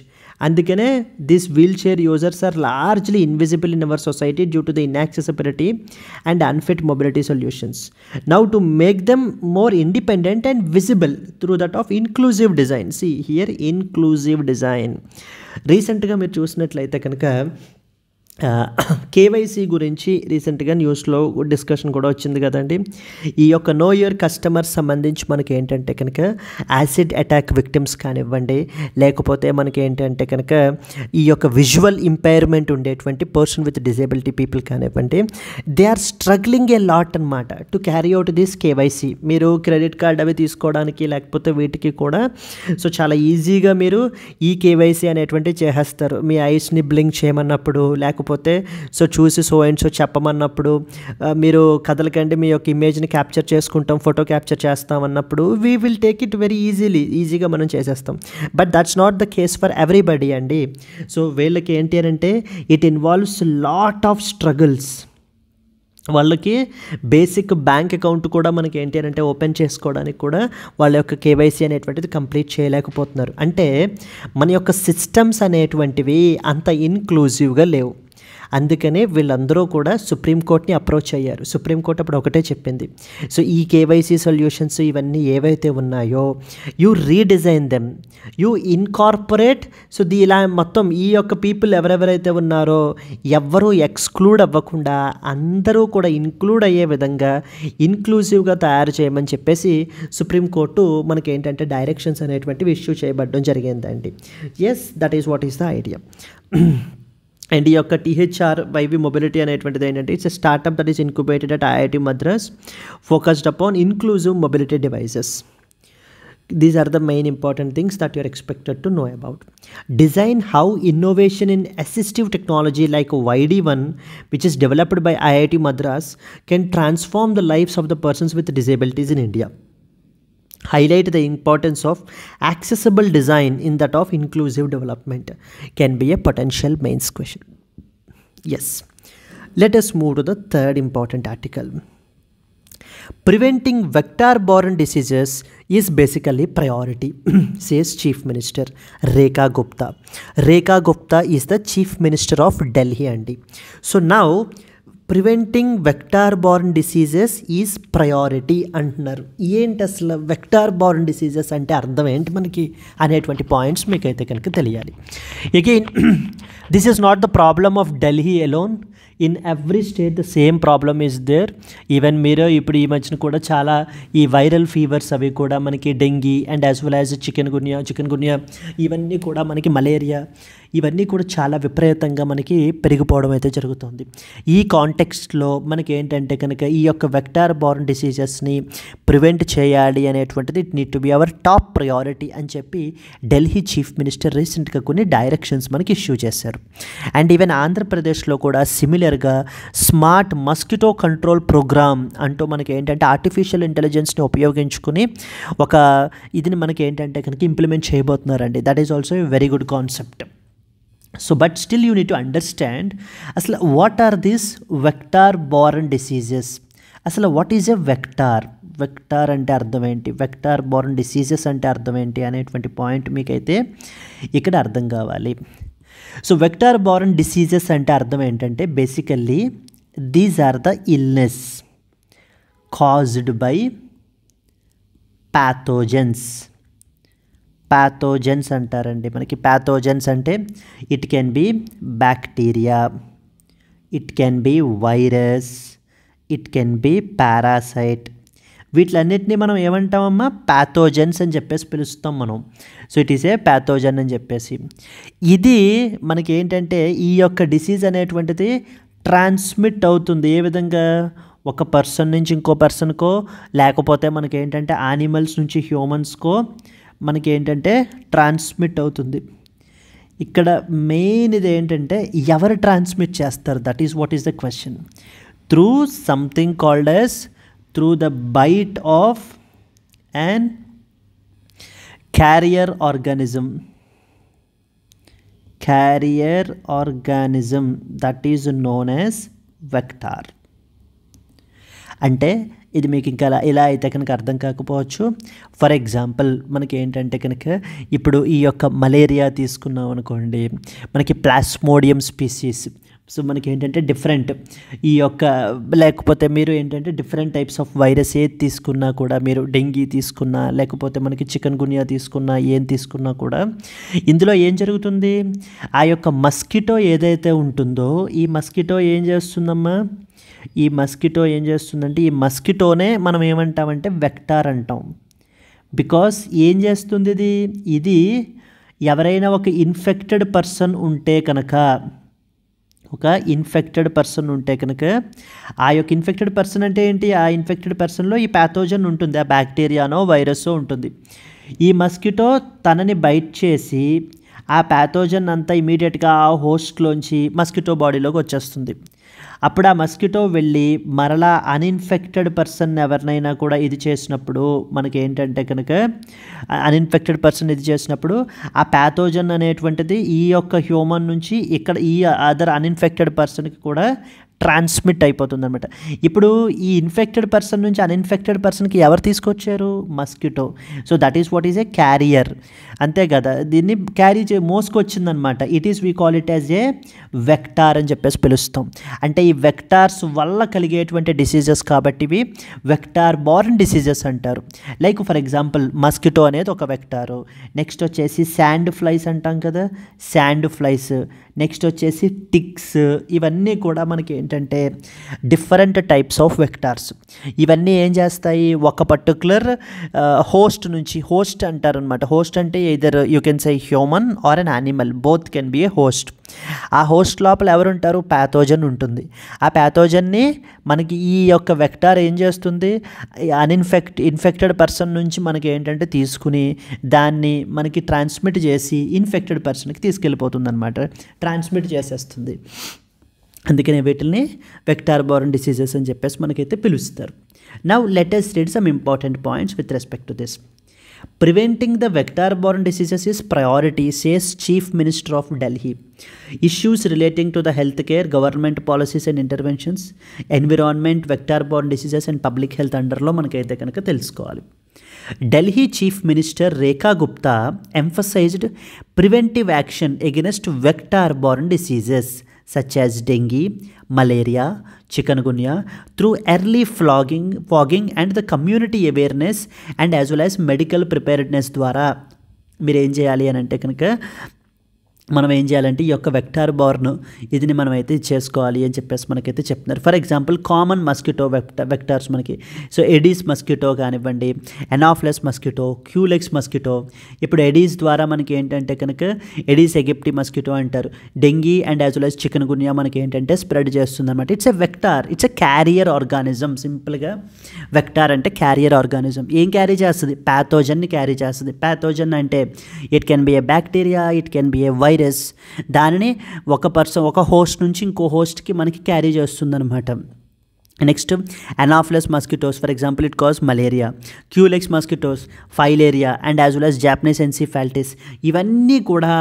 అందుకనే this wheelchair users are largely invisible in our society due to the inaccessibility and unfit mobility solutions. Now to make them more independent and visible through that of inclusive design. See here inclusive design. రీసెంట్గా మీరు చూసినట్లయితే కనుక KYC గురించి రీసెంట్గా న్యూస్లో discussion కూడా వచ్చింది కదండి. ఈ యొక్క నో యువర్ కస్టమర్స్ సంబంధించి మనకి ఏంటంటే కనుక యాసిడ్ అటాక్ విక్టిమ్స్ కానివ్వండి, లేకపోతే మనకి ఏంటంటే కనుక ఈ యొక్క విజువల్ ఇంపైర్మెంట్ ఉండేటువంటి పర్సన్ విత్ డిజేబిలిటీ పీపుల్ కానివ్వండి, they are struggling a lot అనమాట to carry out this KYC. మీరు క్రెడిట్ కార్డ్ అవి తీసుకోవడానికి లేకపోతే వీటికి కూడా సో చాలా ఈజీగా మీరు ఈ KYC అనేటువంటి చేసేస్తారు. మీ ఐస్ని బ్లింక్ చేయమన్నప్పుడు, లేకపోతే లేకపోతే సో చూసి సో అండ్ సో చెప్పమన్నప్పుడు మీరు కదలకండి మీ యొక్క ఇమేజ్ని క్యాప్చర్ చేసుకుంటాం, ఫోటో క్యాప్చర్ చేస్తాం అన్నప్పుడు we will take it very ఈజీగా మనం చేసేస్తాం. But that's not the case for everybody అండి. సో వీళ్ళకి ఏంటి అని అంటే it involves lot of struggles. వాళ్ళకి బేసిక్ బ్యాంక్ అకౌంట్ కూడా మనకి ఏంటి అని అంటే ఓపెన్ చేసుకోవడానికి కూడా వాళ్ళ యొక్క కేవైసీ అనేటువంటిది కంప్లీట్ చేయలేకపోతున్నారు. అంటే మన యొక్క సిస్టమ్స్ అనేటువంటివి అంత ఇన్క్లూజివ్గా లేవు. అందుకనే వీళ్ళందరూ కూడా సుప్రీంకోర్టుని అప్రోచ్ అయ్యారు. సుప్రీంకోర్టు అప్పుడు ఒకటే చెప్పింది, సో ఈ కేవైసీ సొల్యూషన్స్ ఇవన్నీ ఏవైతే ఉన్నాయో you redesign them, you incorporate. So ఇలా మొత్తం ఈ యొక్క పీపుల్ ఎవరెవరైతే ఉన్నారో ఎవ్వరూ ఎక్స్క్లూడ్ అవ్వకుండా అందరూ కూడా ఇన్క్లూడ్ అయ్యే విధంగా ఇన్క్లూజివ్గా తయారు చేయమని చెప్పేసి సుప్రీంకోర్టు మనకి ఏంటంటే డైరెక్షన్స్ అనేటువంటివి ఇష్యూ చేయబడడం జరిగిందండి. Yes, that is what is the idea. And ఈ యొక్క THR-YV మొబిలిటీ అనేటువంటిది ఏంటంటే it's a startup that is incubated at IIT Madras, focused upon inclusive mobility devices. These are the main important things that you are expected to know about. Design how innovation in assistive technology like YD1, which is developed by IIT Madras, can transform the lives of the persons with disabilities in India. Highlight the importance of accessible design in that of inclusive development. Can be a potential mains question. Yes. Let us move to the third important article. Preventing vector-borne diseases is basically priority, says Chief Minister Rekha Gupta. Rekha Gupta is the Chief Minister of Delhi, Andy. So now, preventing vector borne diseases is priority అంటున్నారు. ఏంటి అసలు vector borne diseases అంటే అర్థం ఏంటి మనకి అనేటువంటి points మీకైతే కనుక తెలియాలి. Again this is not the problem of Delhi alone. In every state the same problem is there. Even మీరు ఇప్పుడు ఈ మధ్యన కూడా చాలా ఈ వైరల్ ఫీవర్స్ అవి కూడా మనకి dengue and as well as chikungunya ఇవన్నీ కూడా మనకి మలేరియా ఇవన్నీ కూడా చాలా విపరీతంగా మనకి పెరిగిపోవడం అయితే జరుగుతుంది. ఈ కాంటెక్స్ట్లో మనకి ఏంటంటే కనుక ఈ యొక్క వెక్టార్ బార్న్ డిసీజెస్ని ప్రివెంట్ చేయాలి అనేటువంటిది it need to be our top priority అని చెప్పి ఢిల్లీ చీఫ్ మినిస్టర్ రీసెంట్గా కొన్ని డైరెక్షన్స్ మనకి ఇష్యూ చేశారు. అండ్ ఈవెన్ ఆంధ్రప్రదేశ్లో కూడా సిమిలర్గా స్మార్ట్ మస్కిటో కంట్రోల్ ప్రోగ్రామ్ అంటూ మనకి ఏంటంటే ఆర్టిఫిషియల్ ఇంటెలిజెన్స్ని ఉపయోగించుకుని ఒక ఇదిని మనకి ఏంటంటే కనుక ఇంప్లిమెంట్ చేయబోతున్నారండి. That is also a very good concept. So but still you need to understand అసలు what are these vector borne diseases. అసలు వాట్ ఈజ్ ఎ వెక్టార్ అంటే అర్థం ఏంటి, వెక్టార్ బార్న్ డిసీజెస్ అంటే అర్థం ఏంటి అనేటువంటి పాయింట్ మీకైతే ఇక్కడ అర్థం కావాలి. సో వెక్టార్ బార్న్ డిసీజెస్ అంటే అర్థం ఏంటంటే basically these are the illness caused by pathogens అంటారండి. మనకి ప్యాథోజన్స్ అంటే it can be bacteria, it can be virus, it can be parasite. వీటిలన్నిటినీ మనం ఏమంటామమ్మా ప్యాథోజన్స్ అని చెప్పేసి పిలుస్తాం మనం. So it is a pathogen అని చెప్పేసి. ఇది మనకి ఏంటంటే ఈ యొక్క డిసీజ్ అనేటువంటిది ట్రాన్స్మిట్ అవుతుంది. ఏ విధంగా, ఒక పర్సన్ నుంచి ఇంకో పర్సన్కో లేకపోతే మనకి ఏంటంటే యానిమల్స్ నుంచి హ్యూమన్స్కో మనకి ఏంటంటే ట్రాన్స్మిట్ అవుతుంది. ఇక్కడ మెయిన్ ఇది ఏంటంటే ఎవరు ట్రాన్స్మిట్ చేస్తారు, that is what is the question. Through something called as through the bite of an carrier organism that is known as vector. అంటే ఇది మీకు ఇంకా ఇలా అయితే కనుక అర్థం కాకపోవచ్చు. ఫర్ ఎగ్జాంపుల్ మనకి ఏంటంటే కనుక ఇప్పుడు ఈ యొక్క మలేరియా తీసుకున్నాం అనుకోండి, మనకి ప్లాస్మోడియం స్పీసీస్. సో మనకి ఏంటంటే డిఫరెంట్ ఈ యొక్క లేకపోతే మీరు ఏంటంటే డిఫరెంట్ టైప్స్ ఆఫ్ వైరస్ ఏది తీసుకున్నా కూడా, మీరు డెంగీ తీసుకున్నా లేకపోతే మనకి చికెన్ గున్యా తీసుకున్నా ఏం తీసుకున్నా కూడా ఇందులో ఏం జరుగుతుంది, ఆ యొక్క మస్కిటో ఏదైతే ఉంటుందో ఈ మస్కిటో ఏం చేస్తుందమ్మా, ఈ మస్కిటో ఏం చేస్తుందంటే ఈ మస్కిటోనే మనం ఏమంటామంటే వెక్టార్ అంటాం. బికాస్ ఏం చేస్తుంది ఇది ఎవరైనా ఒక ఇన్ఫెక్టెడ్ పర్సన్ ఉంటే కనుక, ఆ యొక్క ఇన్ఫెక్టెడ్ పర్సన్ అంటే ఏంటి, ఆ ఇన్ఫెక్టెడ్ పర్సన్లో ఈ ప్యాథోజన్ ఉంటుంది, ఆ బ్యాక్టీరియానో వైరస్సో ఉంటుంది. ఈ మస్కిటో తనని బైట్ చేసి ఆ ప్యాథోజన్ అంతా ఇమీడియట్గా ఆ హోస్ట్లోంచి మస్కిటో బాడీలోకి వచ్చేస్తుంది. అప్పుడు ఆ మస్కిటో వెళ్ళి మరలా అన్ఇన్ఫెక్టెడ్ పర్సన్ ఎవరినైనా కూడా ఇది చేసినప్పుడు మనకి ఏంటంటే కనుక అన్ఇన్ఫెక్టెడ్ పర్సన్ ఇది చేసినప్పుడు ఆ ప్యాథోజన్ అనేటువంటిది ఈ యొక్క హ్యూమన్ నుంచి ఇక్కడ ఈ అదర్ అన్ఇన్ఫెక్టెడ్ పర్సన్కి కూడా ట్రాన్స్మిట్ అయిపోతుంది అనమాట. ఇప్పుడు ఈ ఇన్ఫెక్టెడ్ పర్సన్ నుంచి అన్ఇన్ఫెక్టెడ్ పర్సన్కి ఎవరు తీసుకొచ్చారు? Mosquito. So that is what is a carrier, అంతే కదా, దీన్ని క్యారీ మోసుకొచ్చిందనమాట. It is we call it as a vector అని చెప్పేసి పిలుస్తాం. అంటే ఈ వెక్టార్స్ వల్ల కలిగేటువంటి డిసీజెస్ కాబట్టి ఇవి వెక్టార్ బార్న్ డిసీజెస్ అంటారు. లైక్ ఫర్ ఎగ్జాంపుల్ మస్కిటో అనేది ఒక వెక్టారు. నెక్స్ట్ వచ్చేసి శాండ్ ఫ్లైస్ అంటాం కదా, శాండ్ ఫ్లైస్. నెక్స్ట్ వచ్చేసి టిక్స్. ఇవన్నీ కూడా మనకి ఏంటంటే డిఫరెంట్ టైప్స్ ఆఫ్ వెక్టార్స్. ఇవన్నీ ఏం చేస్తాయి, ఒక పర్టికులర్ హోస్ట్ నుంచి, హోస్ట్ అంటారు అనమాట. హోస్ట్ అంటే either you can say human or an animal, both can be A host. ఆ హోస్ట్ లోపల ఎవరు ఉంటారు? ప్యాథోజన్ ఉంటుంది. ఆ ప్యాథోజన్ని మనకి ఈ యొక్క వెక్టార్ ఏం చేస్తుంది, ఇన్ఫెక్టెడ్ పర్సన్ నుంచి మనకి ఏంటంటే తీసుకుని దాన్ని మనకి ట్రాన్స్మిట్ చేసి ఇన్ఫెక్టెడ్ పర్సన్కి తీసుకెళ్ళిపోతుంది అనమాట, ట్రాన్స్మిట్ చేసేస్తుంది. అందుకనే వీటిని వెక్టార్ బార్న్ డిసీజెస్ అని చెప్పేసి మనకైతే పిలుస్తారు. Now let us read some important points with respect to this. Preventing the vector-borne diseases is priority, says Chief Minister of Delhi. Issues relating to the healthcare, government policies and interventions, environment, vector-borne diseases and public health underlo మనకైతే కనుక తెలుసుకోవాలి. Delhi Chief Minister Rekha Gupta emphasized preventive action against vector-borne diseases such as dengue, malaria, chikungunya through early fogging and the community awareness and as well as medical preparedness ద్వారా మీరు ఏం చేయాలి అని అంటే కనుక మనం ఏం చేయాలంటే ఈ యొక్క వెక్టార్ బార్న్ ఇదిని మనం అయితే చేసుకోవాలి అని చెప్పేసి మనకైతే చెప్తున్నారు. For example common mosquito vectors మనకి, సో ఎడీస్ మస్కిటో కానివ్వండి, ఎనాఫ్లస్ మస్కిటో, క్యూలెక్స్ మస్కిటో. ఇప్పుడు ఎడీస్ ద్వారా మనకి ఏంటంటే కనుక ఎడీస్ ఎగిప్టి మస్కిటో అంటారు. Dengue and as well as chikungunya మనకి ఏంటంటే స్ప్రెడ్ చేస్తుంది అనమాట. It's a vector, it's a carrier organism. సింపుల్గా వెక్టార్ అంటే క్యారియర్ ఆర్గానిజం. ఏం క్యారీ చేస్తుంది? ప్యాథోజన్ని క్యారీ చేస్తుంది. ప్యాథోజన్ అంటే it can be a bacteria, it can be a virus. దానిని ఒక హోస్ట్ నుంచి ఇంకో హోస్ట్కి మనకి క్యారీ చేస్తుందన్నమాట. Next Anopheles mosquitoes, for example it cause malaria. Culex mosquitoes, filaria and as well as Japanese encephalitis. ఇవన్నీ కూడా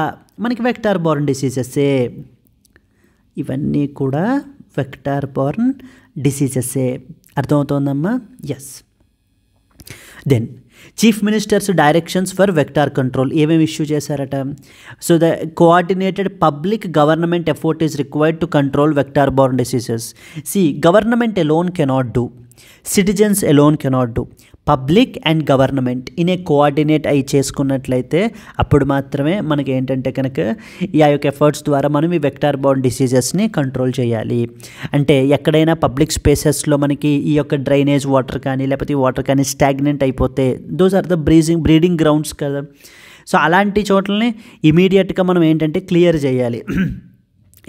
మనకి వెక్టార్ బార్న్ డిసీజెస్సే. ఇవన్నీ కూడా వెక్టార్ బార్న్ డిసీజెస్సే. అర్థమవుతోందమ్మా? Yes. Then chief minister's directions for vector control ఏమేమి ఇష్యూ చేశారట? So the coordinated public government effort is required to control vector borne diseases. See government alone cannot do, citizens alone cannot do. Public and government ఇనే coordinate అయి చేసుకున్నట్లయితే అప్పుడు మాత్రమే మనకి ఏంటంటే కనుక ఈ యొక్క ఎఫర్ట్స్ ద్వారా మనం ఈ వెక్టార్ బార్న్ డిసీజెస్ని కంట్రోల్ చేయాలి. అంటే ఎక్కడైనా పబ్లిక్ స్పేసెస్లో మనకి ఈ యొక్క డ్రైనేజ్ వాటర్ కానీ లేకపోతే ఈ వాటర్ కానీ స్టాగ్నెంట్ అయిపోతే, those are the breeding grounds కదా. సో అలాంటి చోట్లని ఇమీడియట్గా మనం ఏంటంటే క్లియర్ చేయాలి.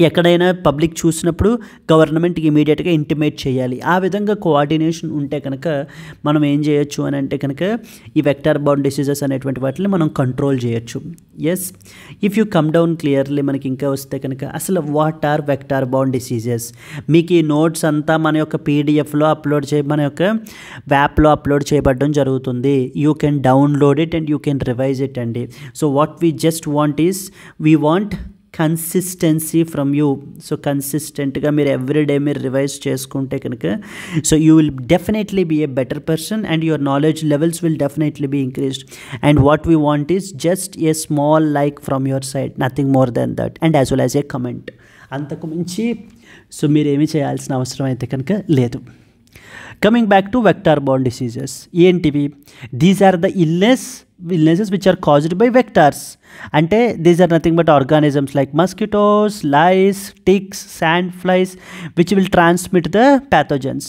ఎక్కడైనా పబ్లిక్ చూసినప్పుడు గవర్నమెంట్కి ఇమీడియట్గా ఇంటిమేట్ చేయాలి. ఆ విధంగా కోఆర్డినేషన్ ఉంటే కనుక మనం ఏం చేయొచ్చు అని అంటే కనుక ఈ వెక్టార్ బార్న్ డిసీజెస్ అనేటువంటి వాటిని మనం కంట్రోల్ చేయొచ్చు. Yes, if you come down clearly మనకి ఇంకా వస్తే కనుక అసలు what are vector borne diseases, మీకు ఈ నోట్స్ అంతా మన యొక్క పీడిఎఫ్లో మన యొక్క యాప్లో అప్లోడ్ చేయబడడం జరుగుతుంది. You can download it and you can revise it అండి. So what we just want is we want consistency from you. So కన్సిస్టెంట్గా మీరు ఎవ్రీడే మీరు రివైజ్ చేసుకుంటే కనుక so you will definitely be a better person and your knowledge levels will definitely be increased. And what we want is just a small like from your side, nothing more then that, and as well as A comment. అంతకు మించి so మీరేమీ చేయాల్సిన అవసరం అయితే కనుక లేదు. Coming back to vector borne diseases ఏంటివి? These are the illnesses which are caused by vectors. అంటే these are nothing but organisms like mosquitoes, lice, ticks, sand flies which will transmit the pathogens.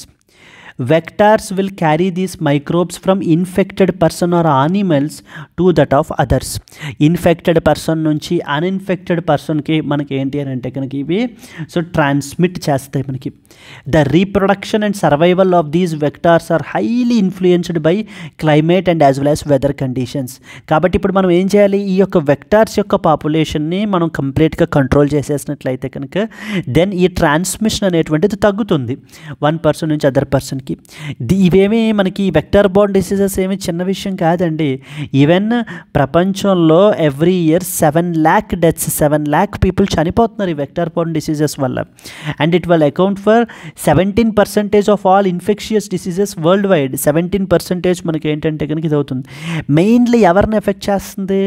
Vectors will carry these microbes from infected person or animals to that of others. Infected person నుంచి అన్ఇన్ఫెక్టెడ్ పర్సన్కి మనకి ఏంటి అని అంటే కనుక ఇవి so transmit చేస్తాయి మనకి. The reproduction and survival of these vectors are highly influenced by climate and as well as weather conditions. కాబట్టి ఇప్పుడు మనం ఏం చేయాలి, ఈ యొక్క వెక్టార్స్ యొక్క పాపులేషన్ని మనం కంప్లీట్గా కంట్రోల్ చేసేసినట్లయితే కనుక దెన్ ఈ ట్రాన్స్మిషన్ అనేటువంటిది తగ్గుతుంది వన్ పర్సన్ నుంచి అదర్ పర్సన్కి. ఇవేమీ మనకి వెక్టార్ బోర్న్ డిసీజెస్ ఏమీ చిన్న విషయం కాదండి. ఈవెన్ ప్రపంచంలో every year 7 lakh deaths, 7 lakh people చనిపోతున్నారు ఈ వెక్టార్ బోర్న్ డిసీజెస్ వల్ల. And it will account for 17% of all infectious diseases world wide. 17% మనకి ఏంటంటే కనుక ఇది అవుతుంది. మెయిన్లీ ఎవరిని ఎఫెక్ట్ చేస్తుంది,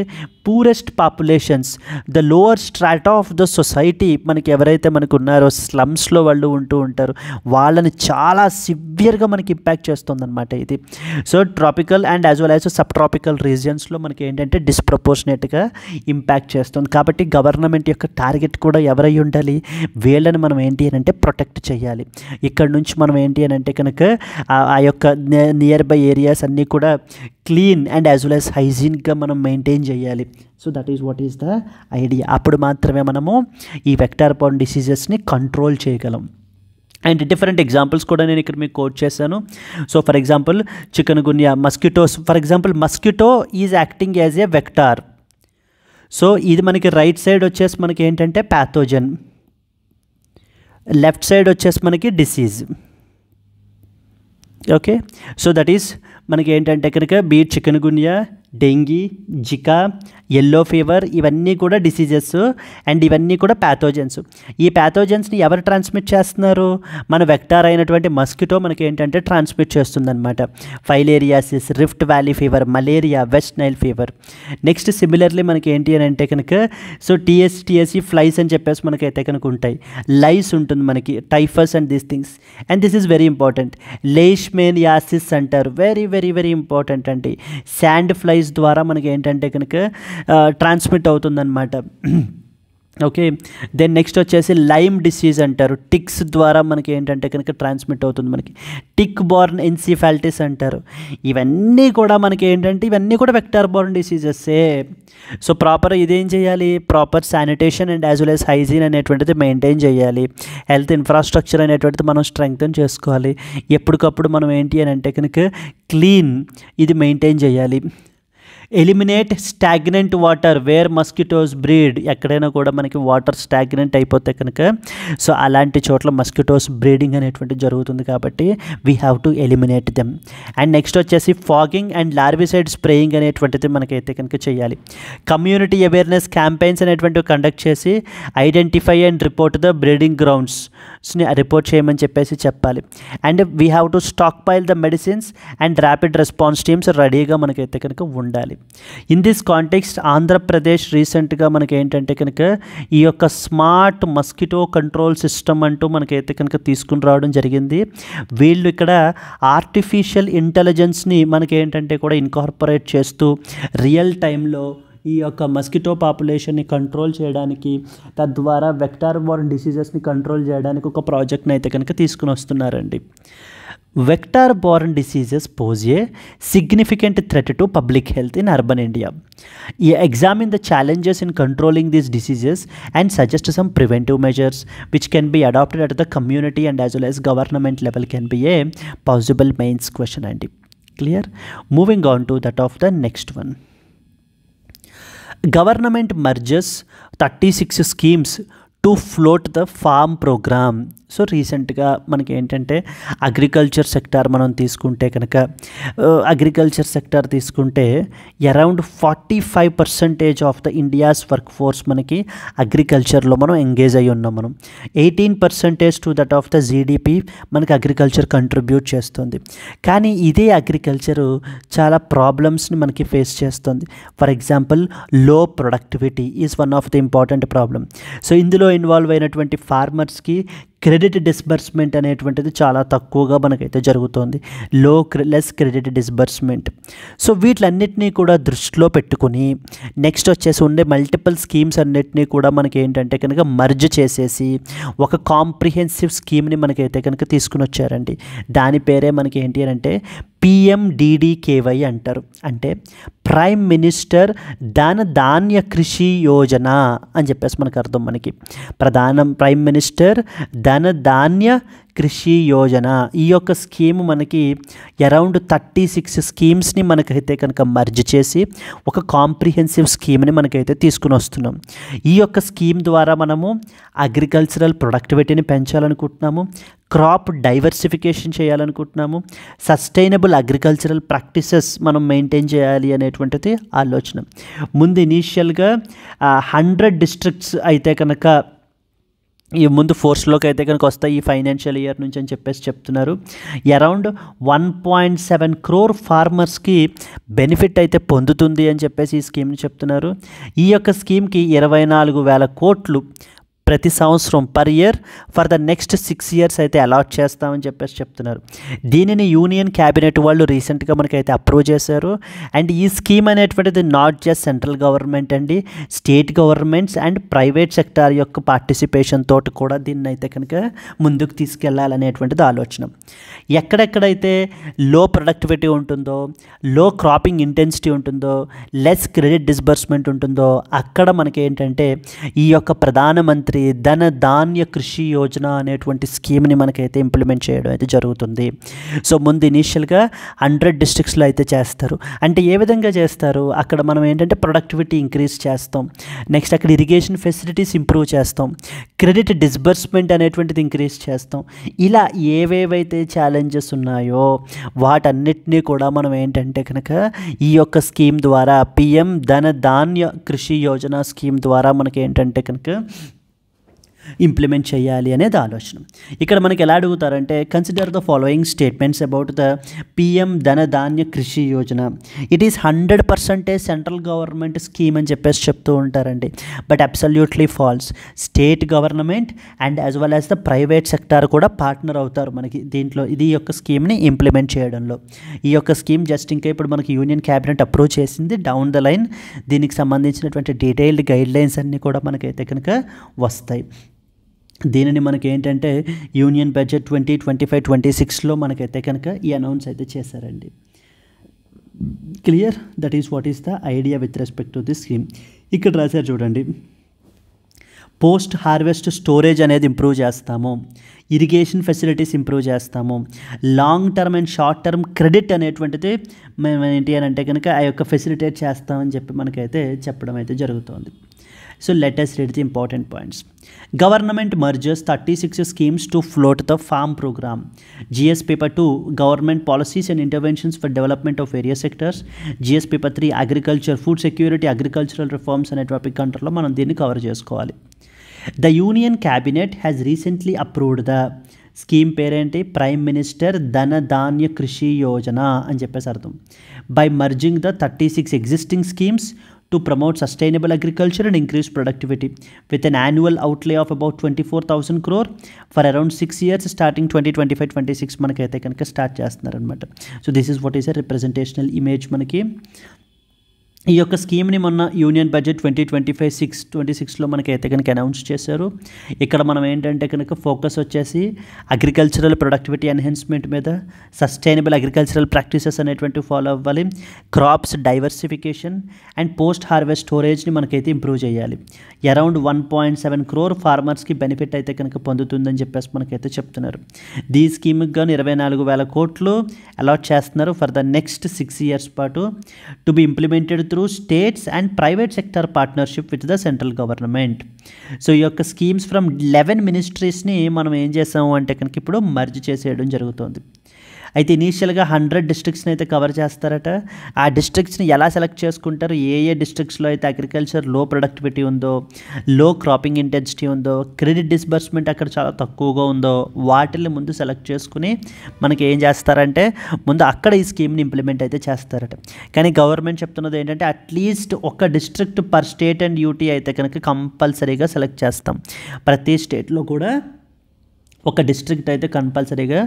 poorest populations, the lower strata of the society. మనకి ఎవరైతే మనకు ఉన్నారో స్లమ్స్లో వాళ్ళు ఉంటూ ఉంటారు, వాళ్ళని చాలా సివియర్గా మనకి ఇంపాక్ట్ చేస్తుంది అనమాట ఇది. So tropical and as well as subtropical రీజియన్స్లో మనకి ఏంటంటే డిస్ప్రపోర్షనేట్గా ఇంపాక్ట్ చేస్తుంది. కాబట్టి గవర్నమెంట్ యొక్క టార్గెట్ కూడా ఎవరై ఉండాలి, వీళ్ళని మనం ఏంటి అని అంటే ప్రొటెక్ట్ చేయాలి. ఇక్కడ నుంచి మనం ఏంటి అని అంటే కనుక ఆ యొక్క నియర్ బై ఏరియాస్ అన్నీ కూడా clean and as well as హైజీన్గా మనం మెయింటైన్ చేయాలి. So that is what is the idea. అప్పుడు మాత్రమే మనము ఈ వెక్టార్ బోర్న్ డిసీజెస్ని కంట్రోల్ చేయగలం. అండ్ డిఫరెంట్ ఎగ్జాంపుల్స్ కూడా నేను ఇక్కడ మీకు కోట్ చేశాను. So for example chikungunya, mosquitoes. For example mosquito is acting as a vector. So ఇది మనకి రైట్ సైడ్ వచ్చేసి మనకి ఏంటంటే ప్యాథోజన్, లెఫ్ట్ సైడ్ వచ్చేసి మనకి disease. Okay, so that is మనకి ఏంటంటే కనుక be it chikungunya, dengue, Zika, yellow fever, ఇవన్నీ కూడా డిసీజెస్ అండ్ ఇవన్నీ కూడా ప్యాథోజన్స్. ఈ ప్యాథోజన్స్ని ఎవరు ట్రాన్స్మిట్ చేస్తున్నారు, మన వెక్టార్ అయినటువంటి మస్కిటో మనకి ఏంటంటే ట్రాన్స్మిట్ చేస్తుందన్నమాట. Filariasis, Rift Valley fever, malaria, West Nile fever. Next similarly మనకి ఏంటి అని అంటే కనుక సో టీఎస్ఈ ఫ్లైస్ అని చెప్పేసి మనకైతే కనుక ఉంటాయి. లైస్ ఉంటుంది మనకి, typhus and these things. And this is very important. Leishmaniasis అంటారు, వెరీ వెరీ వెరీ ఇంపార్టెంట్ అండి. శాండ్ ఫ్లైస్ ద్వారా మనకి ఏంటంటే కనుక ట్రాన్స్మిట్ అవుతుందన్నమాట. ఓకే, దెన్ నెక్స్ట్ వచ్చేసి లైమ్ డిసీజ్ అంటారు, టిక్స్ ద్వారా మనకి ఏంటంటే కనుక ట్రాన్స్మిట్ అవుతుంది. మనకి టిక్ బోర్న్ ఎన్సిఫాలిటిస్ అంటారు. ఇవన్నీ కూడా మనకి ఏంటంటే ఇవన్నీ కూడా వెక్టార్ బోర్న్ డిసీజెస్సే. సో ప్రాపర్ ఇదేం చేయాలి, proper sanitation and as well as hygiene అనేటువంటిది మెయింటైన్ చేయాలి. హెల్త్ ఇన్ఫ్రాస్ట్రక్చర్ అనేటువంటిది మనం స్ట్రెంగ్తన్ చేసుకోవాలి. ఎప్పటికప్పుడు మనం ఏంటి అని అంటే కనుక క్లీన్ ఇది మెయింటైన్ చేయాలి. Eliminate stagnant water where mosquitoes breed. ఎక్కడైనా కూడా మనకి వాటర్ స్టాగ్నెంట్ అయిపోతే కనుక సో అలాంటి చోట్ల మస్కిటోస్ బ్రీడింగ్ అనేటువంటి జరుగుతుంది. కాబట్టి we have to eliminate them. And next వచ్చేసి ఫాగింగ్ అండ్ లార్విసైడ్ స్ప్రేయింగ్ అనేటువంటిది మనకైతే కనుక చేయాలి. కమ్యూనిటీ అవేర్నెస్ క్యాంపెయిన్స్ అనేటువంటివి కండక్ట్ చేసి identify and report the breeding గ్రౌండ్స్ని రిపోర్ట్ చేయమని చెప్పేసి చెప్పాలి. And we have to stockpile the medicines and rapid response teams రెడీగా మనకైతే కనుక ఉండాలి. ఇన్ దిస్ కాంటెక్స్ట్ ఆంధ్రప్రదేశ్ రీసెంట్గా మనకి ఏంటంటే కనుక ఈ యొక్క స్మార్ట్ మస్కిటో కంట్రోల్ సిస్టమ్ అంటూ మనకైతే కనుక తీసుకుని రావడం జరిగింది. వీళ్ళు ఇక్కడ ఆర్టిఫిషియల్ ఇంటెలిజెన్స్ని మనకి ఏంటంటే కూడా ఇన్కార్పొరేట్ చేస్తూ రియల్ టైంలో ఈ యొక్క మస్కిటో పాపులేషన్ని కంట్రోల్ చేయడానికి, తద్వారా వెక్టార్ బోర్న్ డిసీజెస్ని కంట్రోల్ చేయడానికి ఒక ప్రాజెక్ట్ని అయితే కనుక తీసుకుని వస్తున్నారండి. Vector-borne diseases pose a significant threat to public health in urban India. Examine the challenges in controlling these diseases and suggest some preventive measures which can be adopted at the community and as well as government level can be a possible mains question. And clear? Moving on to that of the next one. Government merges 36 schemes to float the farm program. So రీసెంట్గా మనకి ఏంటంటే agriculture sector మనం తీసుకుంటే కనుక agriculture sector తీసుకుంటే around 45% of the India's work force మనకి అగ్రికల్చర్లో మనం engage అయ్యి ఉన్నాం. మనం 18% to that of the GDP మనకి అగ్రికల్చర్ కంట్రిబ్యూట్ చేస్తుంది. కానీ ఇదే అగ్రికల్చరు చాలా ప్రాబ్లమ్స్ని మనకి ఫేస్ చేస్తుంది. ఫర్ ఎగ్జాంపుల్ లో productivity is one of the important problem. So ఇందులో ఇన్వాల్వ్ అయినటువంటి ఫార్మర్స్కి క్రెడిట్ డిస్బర్స్మెంట్ అనేటువంటిది చాలా తక్కువగా మనకైతే జరుగుతుంది, లెస్ క్రెడిట్ డిస్బర్స్మెంట్. సో వీటిలన్నిటినీ కూడా దృష్టిలో పెట్టుకుని నెక్స్ట్ వచ్చేసి ఉండే మల్టిపుల్ స్కీమ్స్ అన్నిటినీ కూడా మనకి ఏంటంటే కనుక మర్జ్ చేసేసి ఒక కాంప్రిహెన్సివ్ స్కీమ్ని మనకైతే కనుక తీసుకుని వచ్చారండి. దాని పేరే మనకి ఏంటి అని అంటే PMDDKY అంటారు. అంటే ప్రైమ్ మినిస్టర్ ధన ధాన్య కృషి యోజన అని చెప్పేసి మనకు అర్థం. మనకి ప్రైమ్ మినిస్టర్ ధన ధాన్య కృషి యోజన ఈ యొక్క స్కీమ్ మనకి అరౌండ్ 36 స్కీమ్స్ని మనకైతే కనుక మర్జ్ చేసి ఒక కాంప్రిహెన్సివ్ స్కీమ్ని మనకైతే తీసుకుని వస్తున్నాం. ఈ యొక్క స్కీమ్ ద్వారా మనము అగ్రికల్చరల్ ప్రొడక్టివిటీని పెంచాలనుకుంటున్నాము, క్రాప్ డైవర్సిఫికేషన్ చేయాలనుకుంటున్నాము, సస్టైనబుల్ అగ్రికల్చరల్ ప్రాక్టీసెస్ మనం మెయింటైన్ చేయాలి అనేటువంటిది ఆలోచన. ముందు ఇనీషియల్గా 100 డిస్ట్రిక్ట్స్ అయితే కనుక ఈ ముందు ఫోర్స్లోకి అయితే కనుక వస్తాయి ఈ ఫైనాన్షియల్ ఇయర్ నుంచి అని చెప్పేసి చెప్తున్నారు. అరౌండ్ 1.7 crore ఫార్మర్స్కి బెనిఫిట్ అయితే పొందుతుంది అని చెప్పేసి ఈ స్కీమ్ని చెప్తున్నారు. ఈ యొక్క స్కీమ్కి 24,000 కోట్లు ప్రతి సంవత్సరం per year for the next 6 years అయితే అలాట్ చేస్తామని చెప్పేసి చెప్తున్నారు. దీనిని యూనియన్ క్యాబినెట్ వాళ్ళు రీసెంట్గా మనకైతే అప్రూవ్ చేశారు. అండ్ ఈ స్కీమ్ అనేటువంటిది నాట్ జస్ట్ సెంట్రల్ గవర్నమెంట్ అండి, state governments and private sector యొక్క పార్టిసిపేషన్ తోటి కూడా దీన్ని అయితే కనుక ముందుకు తీసుకెళ్లాలనేటువంటిది ఆలోచన. ఎక్కడెక్కడైతే లో ప్రొడక్టివిటీ ఉంటుందో, లో క్రాపింగ్ ఇంటెన్సిటీ ఉంటుందో, లెస్ క్రెడిట్ డిస్బర్స్మెంట్ ఉంటుందో అక్కడ మనకి ఏంటంటే ఈ యొక్క ప్రధానమంత్రి ధన ధాన్య కృషి యోజన అనేటువంటి స్కీమ్ని మనకైతే ఇంప్లిమెంట్ చేయడం అయితే జరుగుతుంది. సో ముందు ఇనీషియల్గా 100 డిస్ట్రిక్ట్స్లో అయితే చేస్తారు. అంటే ఏ విధంగా చేస్తారు, అక్కడ మనం ఏంటంటే ప్రొడక్టివిటీ ఇంక్రీజ్ చేస్తాం, నెక్స్ట్ అక్కడ ఇరిగేషన్ ఫెసిలిటీస్ ఇంప్రూవ్ చేస్తాం, క్రెడిట్ డిస్బర్స్మెంట్ అనేటువంటిది ఇంక్రీజ్ చేస్తాం. ఇలా ఏవేవైతే ఛాలెంజెస్ ఉన్నాయో వాటన్నిటినీ కూడా మనం ఏంటంటే కనుక ఈ యొక్క స్కీమ్ ద్వారా PM ధన ధాన్య కృషి యోజన స్కీమ్ ద్వారా మనకి ఏంటంటే కనుక ఇంప్లిమెంట్ చేయాలి అనేది ఆలోచన. ఇక్కడ మనకి ఎలా అడుగుతారంటే consider the following statements about the PM Dhan Dhaanya Krishi Yojana. It is 100% central government scheme అని చెప్పేసి చెప్తూ ఉంటారండి. But absolutely false. State government and as well as the private sector కూడా పార్ట్నర్ అవుతారు మనకి దీంట్లో ఇది యొక్క స్కీమ్ని ఇంప్లిమెంట్ చేయడంలో. ఈ యొక్క స్కీమ్ జస్ట్ ఇంకా ఇప్పుడు మనకి యూనియన్ క్యాబినెట్ అప్రూవ్ చేసింది. డౌన్ ద లైన్ దీనికి సంబంధించినటువంటి డీటెయిల్డ్ గైడ్లైన్స్ అన్నీ కూడా మనకైతే కనుక వస్తాయి. దీనిని మనకి ఏంటంటే యూనియన్ బడ్జెట్ 2025-26లో మనకైతే కనుక ఈ అనౌన్స్ అయితే చేశారండి. Clear? That is what is the idea with respect to this scheme. ఇక్కడ రాశారు చూడండి, పోస్ట్ హార్వెస్ట్ స్టోరేజ్ అనేది ఇంప్రూవ్ చేస్తాము, ఇరిగేషన్ ఫెసిలిటీస్ ఇంప్రూవ్ చేస్తాము, long term and short term credit అనేటువంటిది మేము ఏంటి అని అంటే కనుక ఆ యొక్క ఫెసిలిటేట్ చేస్తామని చెప్పి మనకైతే చెప్పడం అయితే జరుగుతుంది. So let us read the important points. Government merges 36 schemes to float the farm program. GS paper 2 government policies and interventions for development of various sectors. GS paper 3 agriculture, food security, agricultural reforms అనే topic కంట్రోల్లో మనం దీన్ని cover చేసుకోవాలి. The Union Cabinet has recently approved the scheme పేరేంటి, prime minister ధన ధాన్య కృషి యోజన అని చెప్పేసి అర్థం. By merging the 36 existing schemes to promote sustainable agriculture and increase productivity with an annual outlay of about 24,000 crore for around 6 years starting 2025-26 మనకైతే కనుక start చేస్తున్నారనమాట. So this is what is a representational image. మనకి ఈ యొక్క స్కీమ్ని మొన్న union budget 2025-26లో మనకైతే కనుక అనౌన్స్ చేశారు. ఇక్కడ మనం ఏంటంటే కనుక ఫోకస్ వచ్చేసి అగ్రికల్చరల్ ప్రొడక్టివిటీ ఎన్హాన్స్మెంట్ మీద, సస్టైనబుల్ అగ్రికల్చరల్ ప్రాక్టీసెస్ అనేటువంటి ఫాలో అవ్వాలి, crops diversification and post harvest స్టోరేజ్ని మనకైతే ఇంప్రూవ్ చేయాలి. అరౌండ్ 1.7 crore ఫార్మర్స్కి బెనిఫిట్ అయితే కనుక పొందుతుందని చెప్పేసి మనకైతే చెప్తున్నారు. ఈ స్కీమ్కి గాను 24,000 కోట్లు అలాట్ చేస్తున్నారు ఫర్ ద నెక్స్ట్ 6 years పాటు to be implemented through states and private sector partnership with the central government. So ఈ యొక్క స్కీమ్స్ ఫ్రమ్ 11 మినిస్ట్రీస్ని మనం ఏం చేసాము అంటే కనుక ఇప్పుడు మర్జ్ చేసేయడం జరుగుతుంది. అయితే ఇనీషియల్గా 100 డిస్ట్రిక్ట్స్ని అయితే కవర్ చేస్తారట. ఆ డిస్ట్రిక్ట్స్ని ఎలా సెలెక్ట్ చేసుకుంటారు, ఏ డిస్ట్రిక్ట్స్లో అయితే అగ్రికల్చర్ లో ప్రొడక్టివిటీ ఉందో, లో క్రాపింగ్ ఇంటెన్సిటీ ఉందో, క్రెడిట్ డిస్బర్స్మెంట్ అక్కడ చాలా తక్కువగా ఉందో వాటిని ముందు సెలెక్ట్ చేసుకుని మనకి ఏం చేస్తారంటే ముందు అక్కడ ఈ స్కీమ్ని ఇంప్లిమెంట్ అయితే చేస్తారట. కానీ గవర్నమెంట్ చెప్తున్నది ఏంటంటే అట్లీస్ట్ ఒక district per state and UT అయితే కనుక కంపల్సరీగా సెలెక్ట్ చేస్తాం. ప్రతి స్టేట్లో కూడా ఒక డిస్ట్రిక్ట్ అయితే కంపల్సరీగా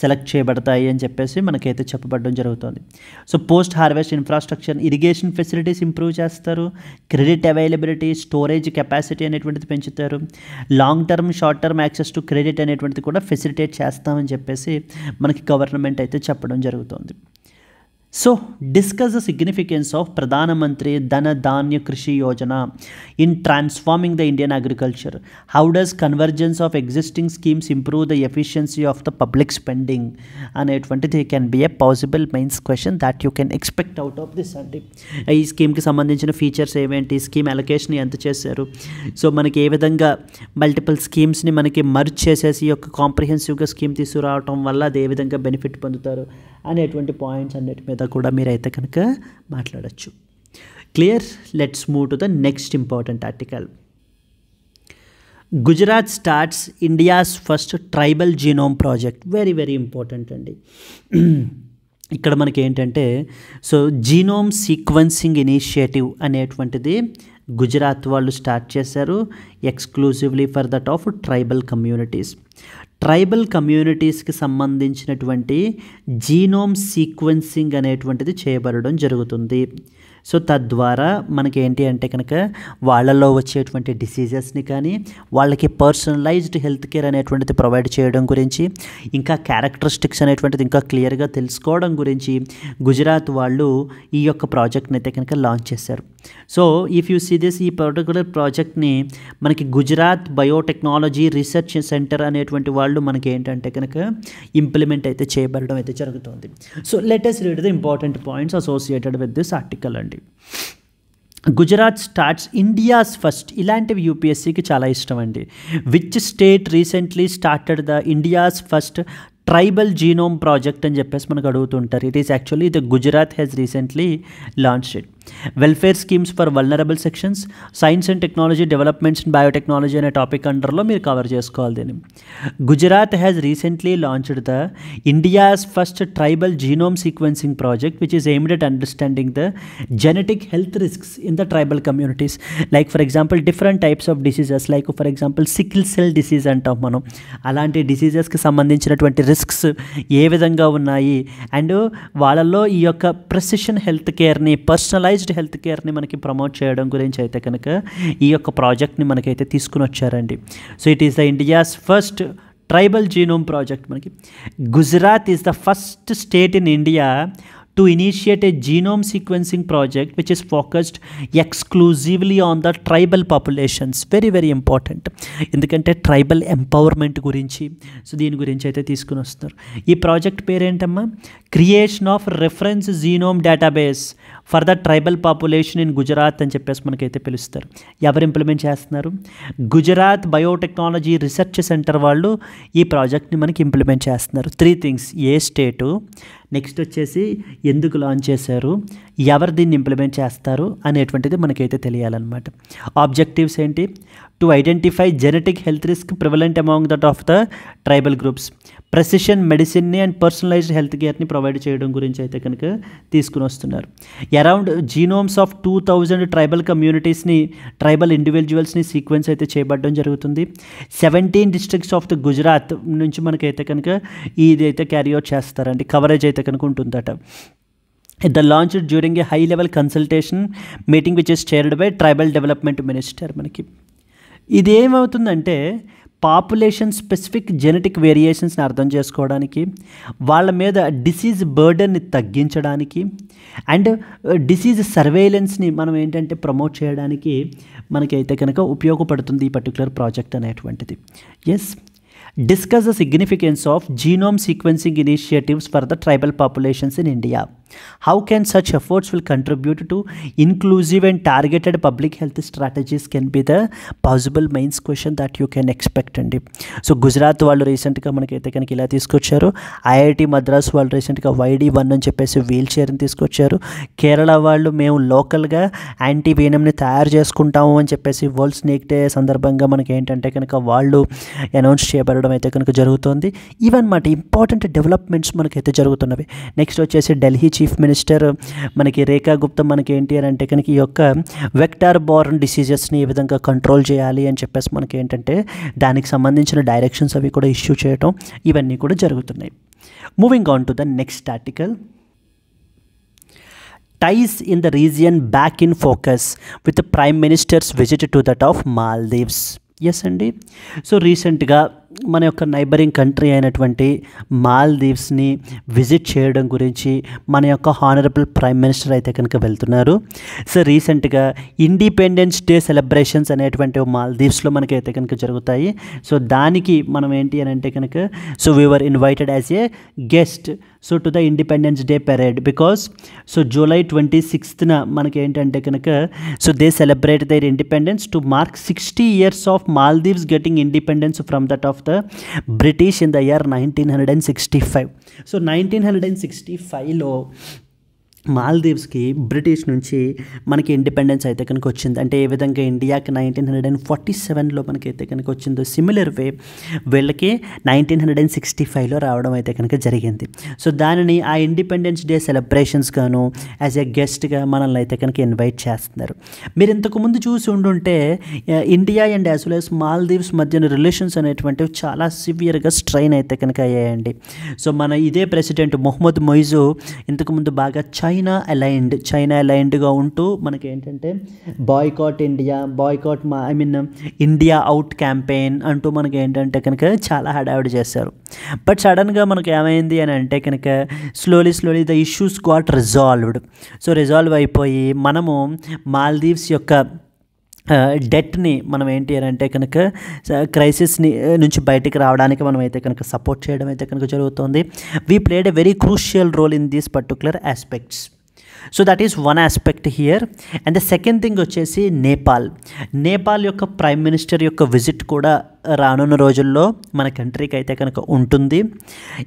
సెలెక్ట్ చేయబడతాయి అని చెప్పేసి మనకైతే చెప్పబడడం జరుగుతుంది. So post harvest infrastructure, irrigation facilities improve చేస్తారు, క్రెడిట్ అవైలబిలిటీ, స్టోరేజ్ కెపాసిటీ అనేటువంటిది పెంచుతారు, long term short term access to credit అనేటువంటిది కూడా ఫెసిలిటేట్ చేస్తామని చెప్పేసి మనకి గవర్నమెంట్ అయితే చెప్పడం జరుగుతుంది. So, discuss the significance of Pradhan Mantri Dhan Dhanya Krishi Yojana in transforming the Indian agriculture. How does convergence of existing schemes improve the efficiency of the public spending? And it can be a possible mains question that you can expect out of this. ఈ స్కీమ్కి సంబంధించిన features ఏమేంటి, scheme allocation ఎంత చేశారు, so మనకి ఏ విధంగా multiple స్కీమ్స్ని మనకి merge చేసేసి ఒక కాంప్రిహెన్సివ్గా scheme తీసుకురావటం వల్ల అది ఏ విధంగా బెనిఫిట్ పొందుతారు అనేటువంటి పాయింట్స్ అన్నిటి మీద కూడా మీరైతే కనుక మాట్లాడచ్చు. Clear? Let's move to the next important article. Gujarat starts India's first tribal genome project. Very very important అండి. ఇక్కడ మనకి ఏంటంటే, సో జీనోమ్ సీక్వెన్సింగ్ ఇనిషియేటివ్ అనేటువంటిది గుజరాత్ వాళ్ళు స్టార్ట్ చేశారు, exclusively for that of tribal communities. ట్రైబల్ కమ్యూనిటీస్కి సంబంధించినటువంటి జీనోమ్ సీక్వెన్సింగ్ అనేటువంటిది చేయబడడం జరుగుతుంది. సో తద్వారా మనకి ఏంటి అంటే కనుక వాళ్ళలో వచ్చేటువంటి డిసీజెస్ని కానీ, వాళ్ళకి పర్సనలైజ్డ్ హెల్త్ కేర్ అనేటువంటిది ప్రొవైడ్ చేయడం గురించి, ఇంకా క్యారెక్టరిస్టిక్స్ అనేటువంటిది ఇంకా క్లియర్గా తెలుసుకోవడం గురించి గుజరాత్ వాళ్ళు ఈ యొక్క ప్రాజెక్ట్ని అయితే కనుక లాంచ్ చేశారు. So if you see this, ఈ పర్టికులర్ ప్రాజెక్ట్ని మనకి గుజరాత్ బయోటెక్నాలజీ రీసెర్చ్ సెంటర్ అనేటువంటి వాళ్ళు మనకి ఏంటంటే కనుక ఇంప్లిమెంట్ అయితే చేయబడడం అయితే జరుగుతుంది. So let us read the important points associated with this article అండి. Gujarat starts India's first. ఇలాంటివి యూపీఎస్సీకి చాలా ఇష్టం అండి. Which state recently started the India's first tribal genome project అని చెప్పేసి మనకు అడుగుతుంటారు. It is actually the Gujarat has recently launched it. Welfare schemes for vulnerable sections, science and technology developments in biotechnology అనే టాపిక్ అండర్లో మీరు కవర్ చేసుకోవాలి దీన్ని. Gujarat has recently launched the India's first tribal genome sequencing project which is aimed at understanding the genetic health risks in the tribal communities. Like for example different types of diseases, like for example sickle cell disease అంటాం మనం. అలాంటి డిసీజెస్కి సంబంధించినటువంటి risks ఏ విధంగా ఉన్నాయి, and వాళ్ళల్లో ఈ యొక్క precision health కేర్ని, personalised health కేర్ని మనకి ప్రమోట్ చేయడం గురించి అయితే కనుక ఈ యొక్క ప్రాజెక్ట్ని మనకైతే తీసుకుని వచ్చారండి. So it is the India's first tribal genome project. మనకి Gujarat is the first state in India to initiate a genome sequencing project which is focused exclusively on the tribal populations. Very very important, ఎందుకంటే tribal empowerment గురించి, so దీని గురించి అయితే తీసుకుని వస్తారు. ఈ project పేరేంటమ్మా? Creation of reference genome database for the tribal population in Gujarat అని చెప్పేసి మనకైతే పిలుస్తారు. ఎవరు ఇంప్లిమెంట్ చేస్తున్నారు? గుజరాత్ బయోటెక్నాలజీ రీసెర్చ్ సెంటర్ వాళ్ళు ఈ ప్రాజెక్ట్ని మనకి ఇంప్లిమెంట్ చేస్తున్నారు. 3 things: ఏ స్టేటు, నెక్స్ట్ వచ్చేసి ఎందుకు లాంచ్ చేశారు, ఎవరు దీన్ని ఇంప్లిమెంట్ చేస్తారు అనేటువంటిది మనకైతే తెలియాలన్నమాట. ఆబ్జెక్టివ్స్ ఏంటి? To identify genetic health risk prevalent among that of the tribal groups, precision మెడిసిన్ని అండ్ పర్సనలైజ్డ్ హెల్త్ కేర్ని ప్రొవైడ్ చేయడం గురించి అయితే కనుక తీసుకుని వస్తున్నారు. అరౌండ్ జీనోమ్స్ ఆఫ్ 2000 ట్రైబల్ కమ్యూనిటీస్ని, ట్రైబల్ ఇండివిజువల్స్ని సీక్వెన్స్ అయితే చేయబడడం జరుగుతుంది. 17 డిస్ట్రిక్ట్స్ ఆఫ్ ద గుజరాత్ నుంచి మనకైతే కనుక ఇది అయితే క్యారీ అవుట్ చేస్తారండి, కవరేజ్ అయితే కనుక ఉంటుందట. The launched during a high level consultation meeting which is chaired by tribal development minister. మనకి ఇది ఏమవుతుందంటే పాపులేషన్ స్పెసిఫిక్ జెనెటిక్ వేరియేషన్స్ని అర్థం చేసుకోవడానికి, వాళ్ళ మీద డిసీజ్ బర్డన్ని తగ్గించడానికి, అండ్ డిసీజ్ సర్వేలెన్స్ని మనం ఏంటంటే ప్రమోట్ చేయడానికి మనకైతే కనుక ఉపయోగపడుతుంది ఈ పర్టికులర్ ప్రాజెక్ట్ అనేటువంటిది. Yes, discuss the significance of genome sequencing initiatives for the tribal populations in India. How can such efforts will contribute to inclusive and targeted public health strategies can be the possible mains question that you can expect అండి. So Gujarat వాళ్ళు రీసెంట్గా మనకైతే కనుక ఇలా తీసుకొచ్చారు. IIT Madras వాళ్ళు రీసెంట్గా YD1 అని చెప్పేసి వీల్ చైర్ని తీసుకొచ్చారు. కేరళ వాళ్ళు మేము లోకల్గా యాంటీ వీనమ్ని తయారు చేసుకుంటాము అని చెప్పేసి వరల్డ్ స్నేక్ డే సందర్భంగా మనకి ఏంటంటే కనుక వాళ్ళు అనౌన్స్ చేయబడడం రావడం అయితే కనుక జరుగుతుంది. ఇవన్నమాట ఇంపార్టెంట్ డెవలప్మెంట్స్ మనకైతే జరుగుతున్నవి. నెక్స్ట్ వచ్చేసి ఢిల్లీ చీఫ్ మినిస్టర్ మనకి రేఖా గుప్తా మనకి ఏంటి అని అంటే కనుక ఈ యొక్క వెక్టార్ బోర్న్ డిసీజెస్ని ఏ విధంగా కంట్రోల్ చేయాలి అని చెప్పేసి మనకి ఏంటంటే దానికి సంబంధించిన డైరెక్షన్స్ అవి కూడా ఇష్యూ చేయడం ఇవన్నీ కూడా జరుగుతున్నాయి. Moving on to the next article. Ties in the region back in focus with the Prime Minister's visit to that of Maldives. Yes అండి. సో రీసెంట్గా మన యొక్క నైబరింగ్ కంట్రీ అయినటువంటి మాల్దీవ్స్ని విజిట్ చేయడం గురించి మన యొక్క హానరబుల్ ప్రైమ్ మినిస్టర్ అయితే కనుక వెళ్తున్నారు. సో రీసెంట్గా ఇండిపెండెన్స్ డే సెలబ్రేషన్స్ అనేటువంటి మాల్దీవ్స్లో మనకైతే కనుక జరుగుతాయి. సో దానికి మనం ఏంటి అని అంటే కనుక so we were invited as a guest so to the Independence Day parade because so July 26న మనకి ఏంటంటే కనుక so they celebrate their independence to mark 60 years of Maldives getting independence from that of the British in the year 1965. సో 1965లో మాల్దీవ్స్కి British నుంచి మనకి independence అయితే కనుక వచ్చింది. అంటే ఏ విధంగా ఇండియాకి 1947లో మనకైతే కనుక వచ్చిందో సిమిలర్ వే వీళ్ళకి 1965లో రావడం అయితే కనుక జరిగింది. సో దానిని ఆ ఇండిపెండెన్స్ డే సెలబ్రేషన్స్ గాను యాజ్ ఎ గెస్ట్గా మనల్ని అయితే కనుక ఇన్వైట్ చేస్తున్నారు. మీరు ఇంతకుముందు చూసి ఉండుంటే India and as well as Maldives మధ్యన రిలేషన్స్ అనేటువంటివి చాలా సివియర్గా స్ట్రైన్ అయితే కనుక అయ్యాయండి. సో మన ఇదే ప్రెసిడెంట్ మొహమ్మద్ మొయిజు ఇంతకుముందు బాగా చైనా అలైన్డ్గా ఉంటూ మనకి ఏంటంటే boycott India India out campaign అంటూ మనకి ఏంటంటే కనుక చాలా హడావిడి చేశారు. బట్ సడన్గా మనకు ఏమైంది అని అంటే కనుక slowly the issues got resolved. So resolve అయిపోయి మనము మాల్దీవ్స్ యొక్క డెట్ని మనం ఏంటి అని అంటే కనుక క్రైసిస్ని నుంచి బయటికి రావడానికి మనం అయితే కనుక సపోర్ట్ చేయడం అయితే కనుక జరుగుతుంది. We played a very crucial role in these particular aspects. So that is one aspect here. And the second thing వచ్చేసి నేపాల్ యొక్క ప్రైమ్ మినిస్టర్ యొక్క విజిట్ కూడా రానున్న రోజుల్లో మన కంట్రీకి అయితే కనుక ఉంటుంది.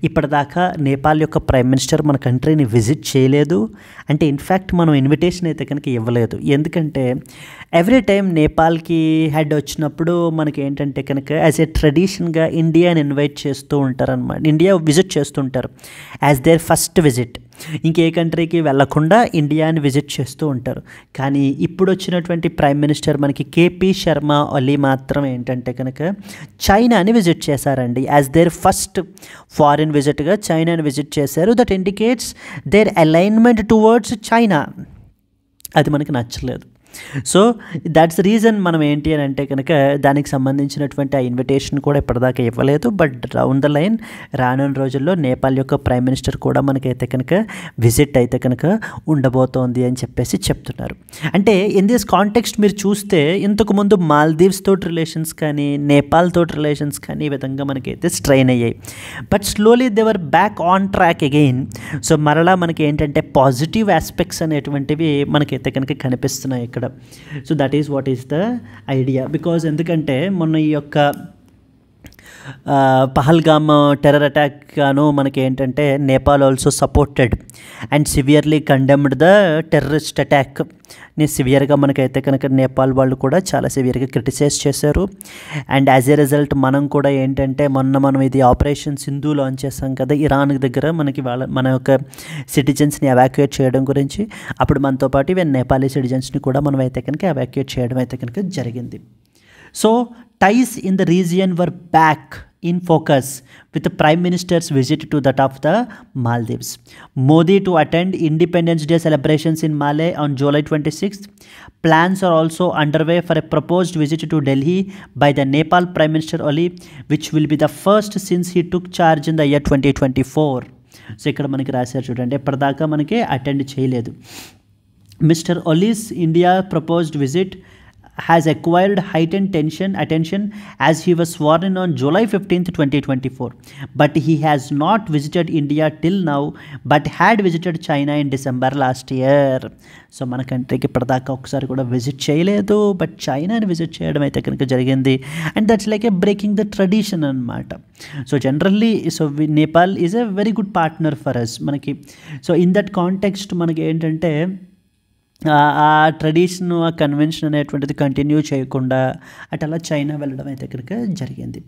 ఇప్పటిదాకా నేపాల్ యొక్క ప్రైమ్ మినిస్టర్ మన కంట్రీని విజిట్ చేయలేదు. అంటే ఇన్ఫ్యాక్ట్ మనం ఇన్విటేషన్ అయితే కనుక ఇవ్వలేదు. ఎందుకంటే ఎవ్రీ టైం నేపాల్కి హెడ్ వచ్చినప్పుడు మనకి ఏంటంటే కనుక యాజ్ ఏ ట్రెడిషన్గా ఇండియాని ఇన్వైట్ చేస్తూ ఉంటారనమాట. ఇండియా విజిట్ చేస్తుంటారు యాజ్ దేర్ ఫస్ట్ విజిట్. ఇంకే కంట్రీకి వెళ్లకుండా ఇండియాని విజిట్ చేస్తూ ఉంటారు. కానీ ఇప్పుడు వచ్చినటువంటి ప్రైమ్ మినిస్టర్ మనకి కేపీ శర్మ ఒలి మాత్రం ఏంటంటే కనుక చైనాని విజిట్ చేశారండి. యాజ్ దేర్ ఫస్ట్ ఫారిన్ విజిట్గా చైనాని విజిట్ చేశారు. That indicates their alignment towards China. అది మనకి నచ్చలేదు. సో దట్స్ రీజన్ మనం ఏంటి అని అంటే కనుక దానికి సంబంధించినటువంటి ఆ ఇన్విటేషన్ కూడా ఇప్పటిదాకా ఇవ్వలేదు. బట్ డౌన్ ద లైన్ రానున్న రోజుల్లో నేపాల్ యొక్క ప్రైమ్ మినిస్టర్ కూడా మనకైతే కనుక విజిట్ అయితే కనుక ఉండబోతోంది అని చెప్పేసి చెప్తున్నారు. అంటే ఇన్ దిస్ కాంటెక్స్ట్ మీరు చూస్తే ఇంతకుముందు మాల్దీవ్స్ తోటి రిలేషన్స్ కానీ నేపాల్ తోటి రిలేషన్స్ కానీ ఈ విధంగా మనకైతే స్ట్రైన్ అయ్యాయి. But slowly they were back on track again. So మరలా మనకి ఏంటంటే పాజిటివ్ ఆస్పెక్ట్స్ అనేటువంటివి మనకైతే కనుక కనిపిస్తున్నాయి ఇక్కడ. So that is what is the idea. Because ఎందుకంటే మొన్న ఈ యొక్క పహల్గామ్ టెర్రర్ అటాక్ గాను మనకి ఏంటంటే Nepal also supported and severely condemned the terrorist అటాక్ని సివియర్గా మనకైతే కనుక నేపాల్ వాళ్ళు కూడా చాలా సివియర్గా క్రిటిసైజ్ చేశారు. అండ్ యాజ్ ఏ రిజల్ట్ మనం కూడా ఏంటంటే మనం ఇది ఆపరేషన్ సింధు లాంచ్ చేసాం కదా ఇరాన్ దగ్గర మన యొక్క సిటిజన్స్ని ఎవాక్యుయేట్ చేయడం గురించి. అప్పుడు మనతో పాటు ఈవెన్ నేపాలీ సిటిజన్స్ని కూడా మనం అయితే కనుక ఎవాక్యుయేట్ చేయడం అయితే కనుక జరిగింది. So ties in the region were back in focus with the Prime Minister's visit to that of the Maldives. Modi to attend Independence Day celebrations in Malé on July 26th. Plans are also underway for a proposed visit to Delhi by the Nepal Prime Minister Oli, which will be the first since he took charge in the year 2024. So ఇక్కడ మనకి రాశారు చూడండి, ఇప్పటిదాకా మనకి attend చేయలేదు. Mr. Oli's India proposed visit has acquired heightened attention as he was sworn in on July 15th, 2024. But he has not visited India till now, but had visited China in December last year. So మన కంట్రీకి ఇప్పటిదాకా ఒకసారి కూడా visit చేయలేదు, but చైనాని visit చేయడం అయితే కనుక జరిగింది. And that's like a breaking the tradition అనమాట. So generally so Nepal is a very good partner for us మనకి. సో ఇన్ దట్ కాంటెక్స్ట్ మనకి ఏంటంటే ఆ ట్రెడిషన్, ఆ కన్వెన్షన్ అనేటువంటిది కంటిన్యూ చేయకుండా అలా చైనా వెళ్ళడం అయితే కనుక జరిగింది.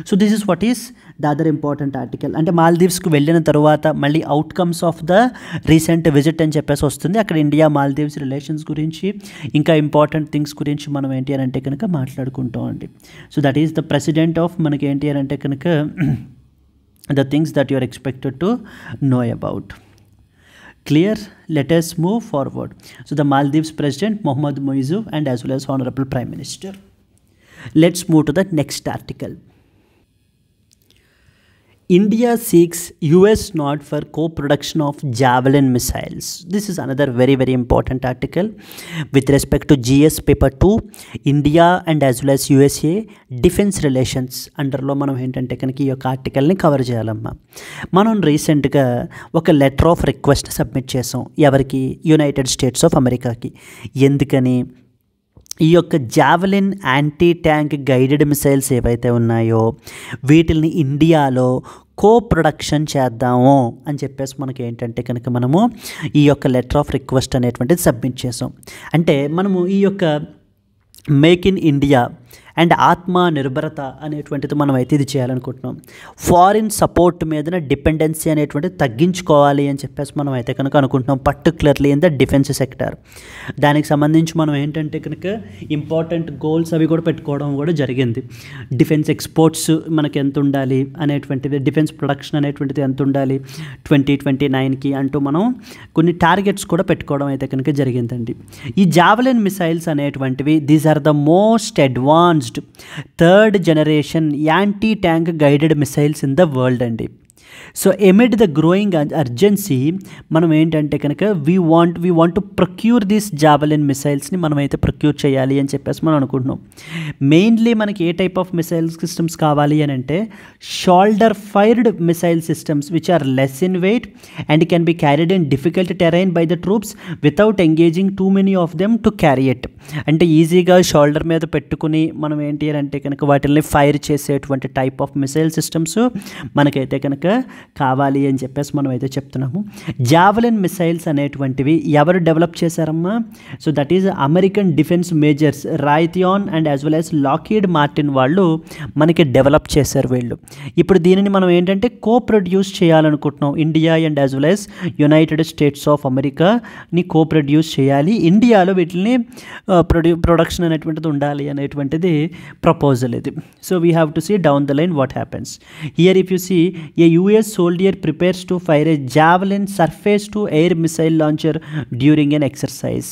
So this is what is the other important article. అంటే మాల్దీవ్స్కి వెళ్ళిన తర్వాత మళ్ళీ outcomes of the recent visit అని చెప్పేసి వస్తుంది. అక్కడ ఇండియా మాల్దీవ్స్ రిలేషన్స్ గురించి, ఇంకా ఇంపార్టెంట్ థింగ్స్ గురించి మనం ఏంటి అని అంటే కనుక మాట్లాడుకుంటాం అండి. So that is the president of మనకి ఏంటి అని అంటే కనుక the things that you are expected to know about. Clear? Let us move forward. So the Maldives President Mohammad Muizzu and as well as Honorable Prime Minister. Let's move to the next article. India seeks US nod for co-production of Javelin missiles. This is another very important article with respect to GS paper 2, India and as well as USA defense relations. అండర్లో మనం ఏంటంటే కనుక ఈ యొక్క ఆర్టికల్ని cover చేయాలమ్మా. మనం రీసెంట్గా ఒక letter of request submit చేసాం. ఎవరికి? యునైటెడ్ స్టేట్స్ ఆఫ్ అమెరికాకి. ఎందుకని? ఈ యొక్క javelin anti tank guided missiles ఏవైతే ఉన్నాయో వీటిని ఇండియాలో ప్రొడక్షన్ చేద్దాము అని చెప్పేసి మనకి ఏంటంటే కనుక మనము ఈ యొక్క లెటర్ ఆఫ్ రిక్వెస్ట్ అనేటువంటిది సబ్మిట్ చేసాం. అంటే మనము ఈ యొక్క మేక్ ఇన్ ఇండియా అండ్ ఆత్మ నిర్భరత అనేటువంటిది మనం అయితే ఇది చేయాలనుకుంటున్నాం. ఫారిన్ సపోర్ట్ మీద డిపెండెన్సీ అనేటువంటిది తగ్గించుకోవాలి అని చెప్పేసి మనం అయితే కనుక అనుకుంటున్నాం, particularly in the defence sector. దానికి సంబంధించి మనం ఏంటంటే కనుక ఇంపార్టెంట్ గోల్స్ అవి కూడా పెట్టుకోవడం కూడా జరిగింది. డిఫెన్స్ ఎక్స్పోర్ట్స్ మనకి ఎంత ఉండాలి అనేటువంటిది, డిఫెన్స్ ప్రొడక్షన్ అనేటువంటిది ఎంత ఉండాలి 2029కి అంటూ మనం కొన్ని టార్గెట్స్ కూడా పెట్టుకోవడం అయితే కనుక జరిగిందండి. ఈ జావెలిన్ మిసైల్స్ అనేటువంటివి these are the most advanced third generation anti tank guided missiles in the world అండి. So amid the growing urgency మనం ఏంటంటే కనుక we want to procure this Javelin మిసైల్స్ని మనమైతే ప్రొక్యూర్ చేయాలి అని చెప్పేసి మనం అనుకుంటున్నాం. మెయిన్లీ మనకి a type of missile systems కావాలి అని అంటే shoulder fired missile systems which are less in weight and can be carried in difficult terrain by the troops without engaging too many of them to carry it. అంటే ఈజీగా shoulder మీద పెట్టుకుని మనం ఏంటి అని అంటే కనుక వాటిని ఫైర్ చేసేటువంటి టైప్ ఆఫ్ మిసైల్ సిస్టమ్స్ మనకైతే కనుక కావాలి అని చెప్పేసి మనం అయితే చెప్తున్నాము. జావెలిన్ మిసైల్స్ అనేటువంటివి ఎవరు డెవలప్ చేశారమ్మా? So that is American defence majors Raytheon and as well as Lockheed Martin వాళ్ళు మనకి డెవలప్ చేశారు వీళ్ళు. ఇప్పుడు దీనిని మనం ఏంటంటే ప్రొడ్యూస్ చేయాలనుకుంటున్నాం. India and as well as United States of అమెరికాని ప్రొడ్యూస్ చేయాలి. ఇండియాలో వీటిని ప్రొడక్షన్ అనేటువంటిది ఉండాలి అనేటువంటిది ప్రపోజల్ ఇది. So we have to see down the line what happens here. If you see a US soldier prepares to fire a javelin surface to air missile launcher during an exercise.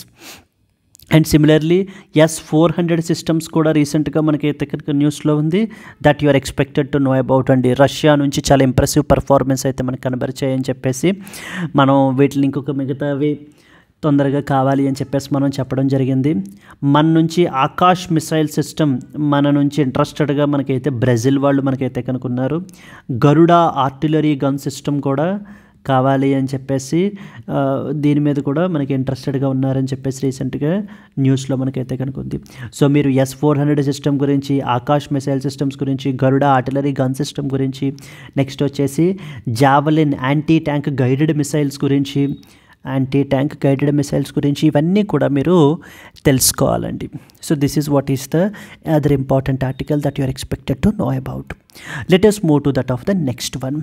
And similarly S-400 systems కూడా రీసెంట్గా మనకైతే కనుక న్యూస్లో ఉంది that you are expected to know about అండి. రష్యా నుంచి చాలా impressive performance అయితే మనకు కనబరిచాయని చెప్పేసి మనం వీటిని ఇంకొక మిగతావి తొందరగా కావాలి అని చెప్పేసి మనం చెప్పడం జరిగింది. మన నుంచి ఆకాష్ మిసైల్ సిస్టమ్ మన నుంచి ఇంట్రెస్టెడ్గా మనకైతే బ్రెజిల్ వాళ్ళు మనకైతే కనుక్కున్నారు. గరుడ ఆర్టిలరీ గన్ సిస్టమ్ కూడా కావాలి అని చెప్పేసి దీని మీద కూడా మనకి ఇంట్రెస్టెడ్గా ఉన్నారని చెప్పేసి రీసెంట్గా న్యూస్లో మనకైతే కనుకుంది. సో మీరు S-400 సిస్టమ్ గురించి, ఆకాష్ మిసైల్ సిస్టమ్స్ గురించి, గరుడ ఆర్టిలరీ గన్ సిస్టమ్ గురించి, నెక్స్ట్ వచ్చేసి Javelin anti tank guided missiles గురించి, ఇవన్నీ కూడా మీరు తెలుసుకోవాలండి. So this is what is the other important article that you are expected to know about. Let us move to that of the next one.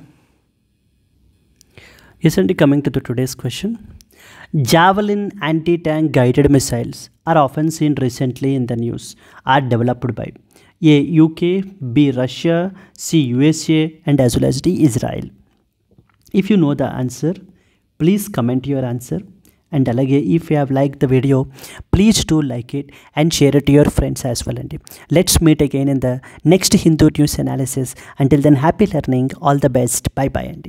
Yes, and coming to the today's question, Javelin anti-tank guided missiles are often seen recently in the news are developed by A. UK, B. Russia, C. USA and as well as D. Israel. If you know the answer, please comment your answer. And alage if you have liked the video, please do like it and share it to your friends as well. And let's meet again in the next Hindu news analysis. Until then, happy learning, all the best, bye bye. And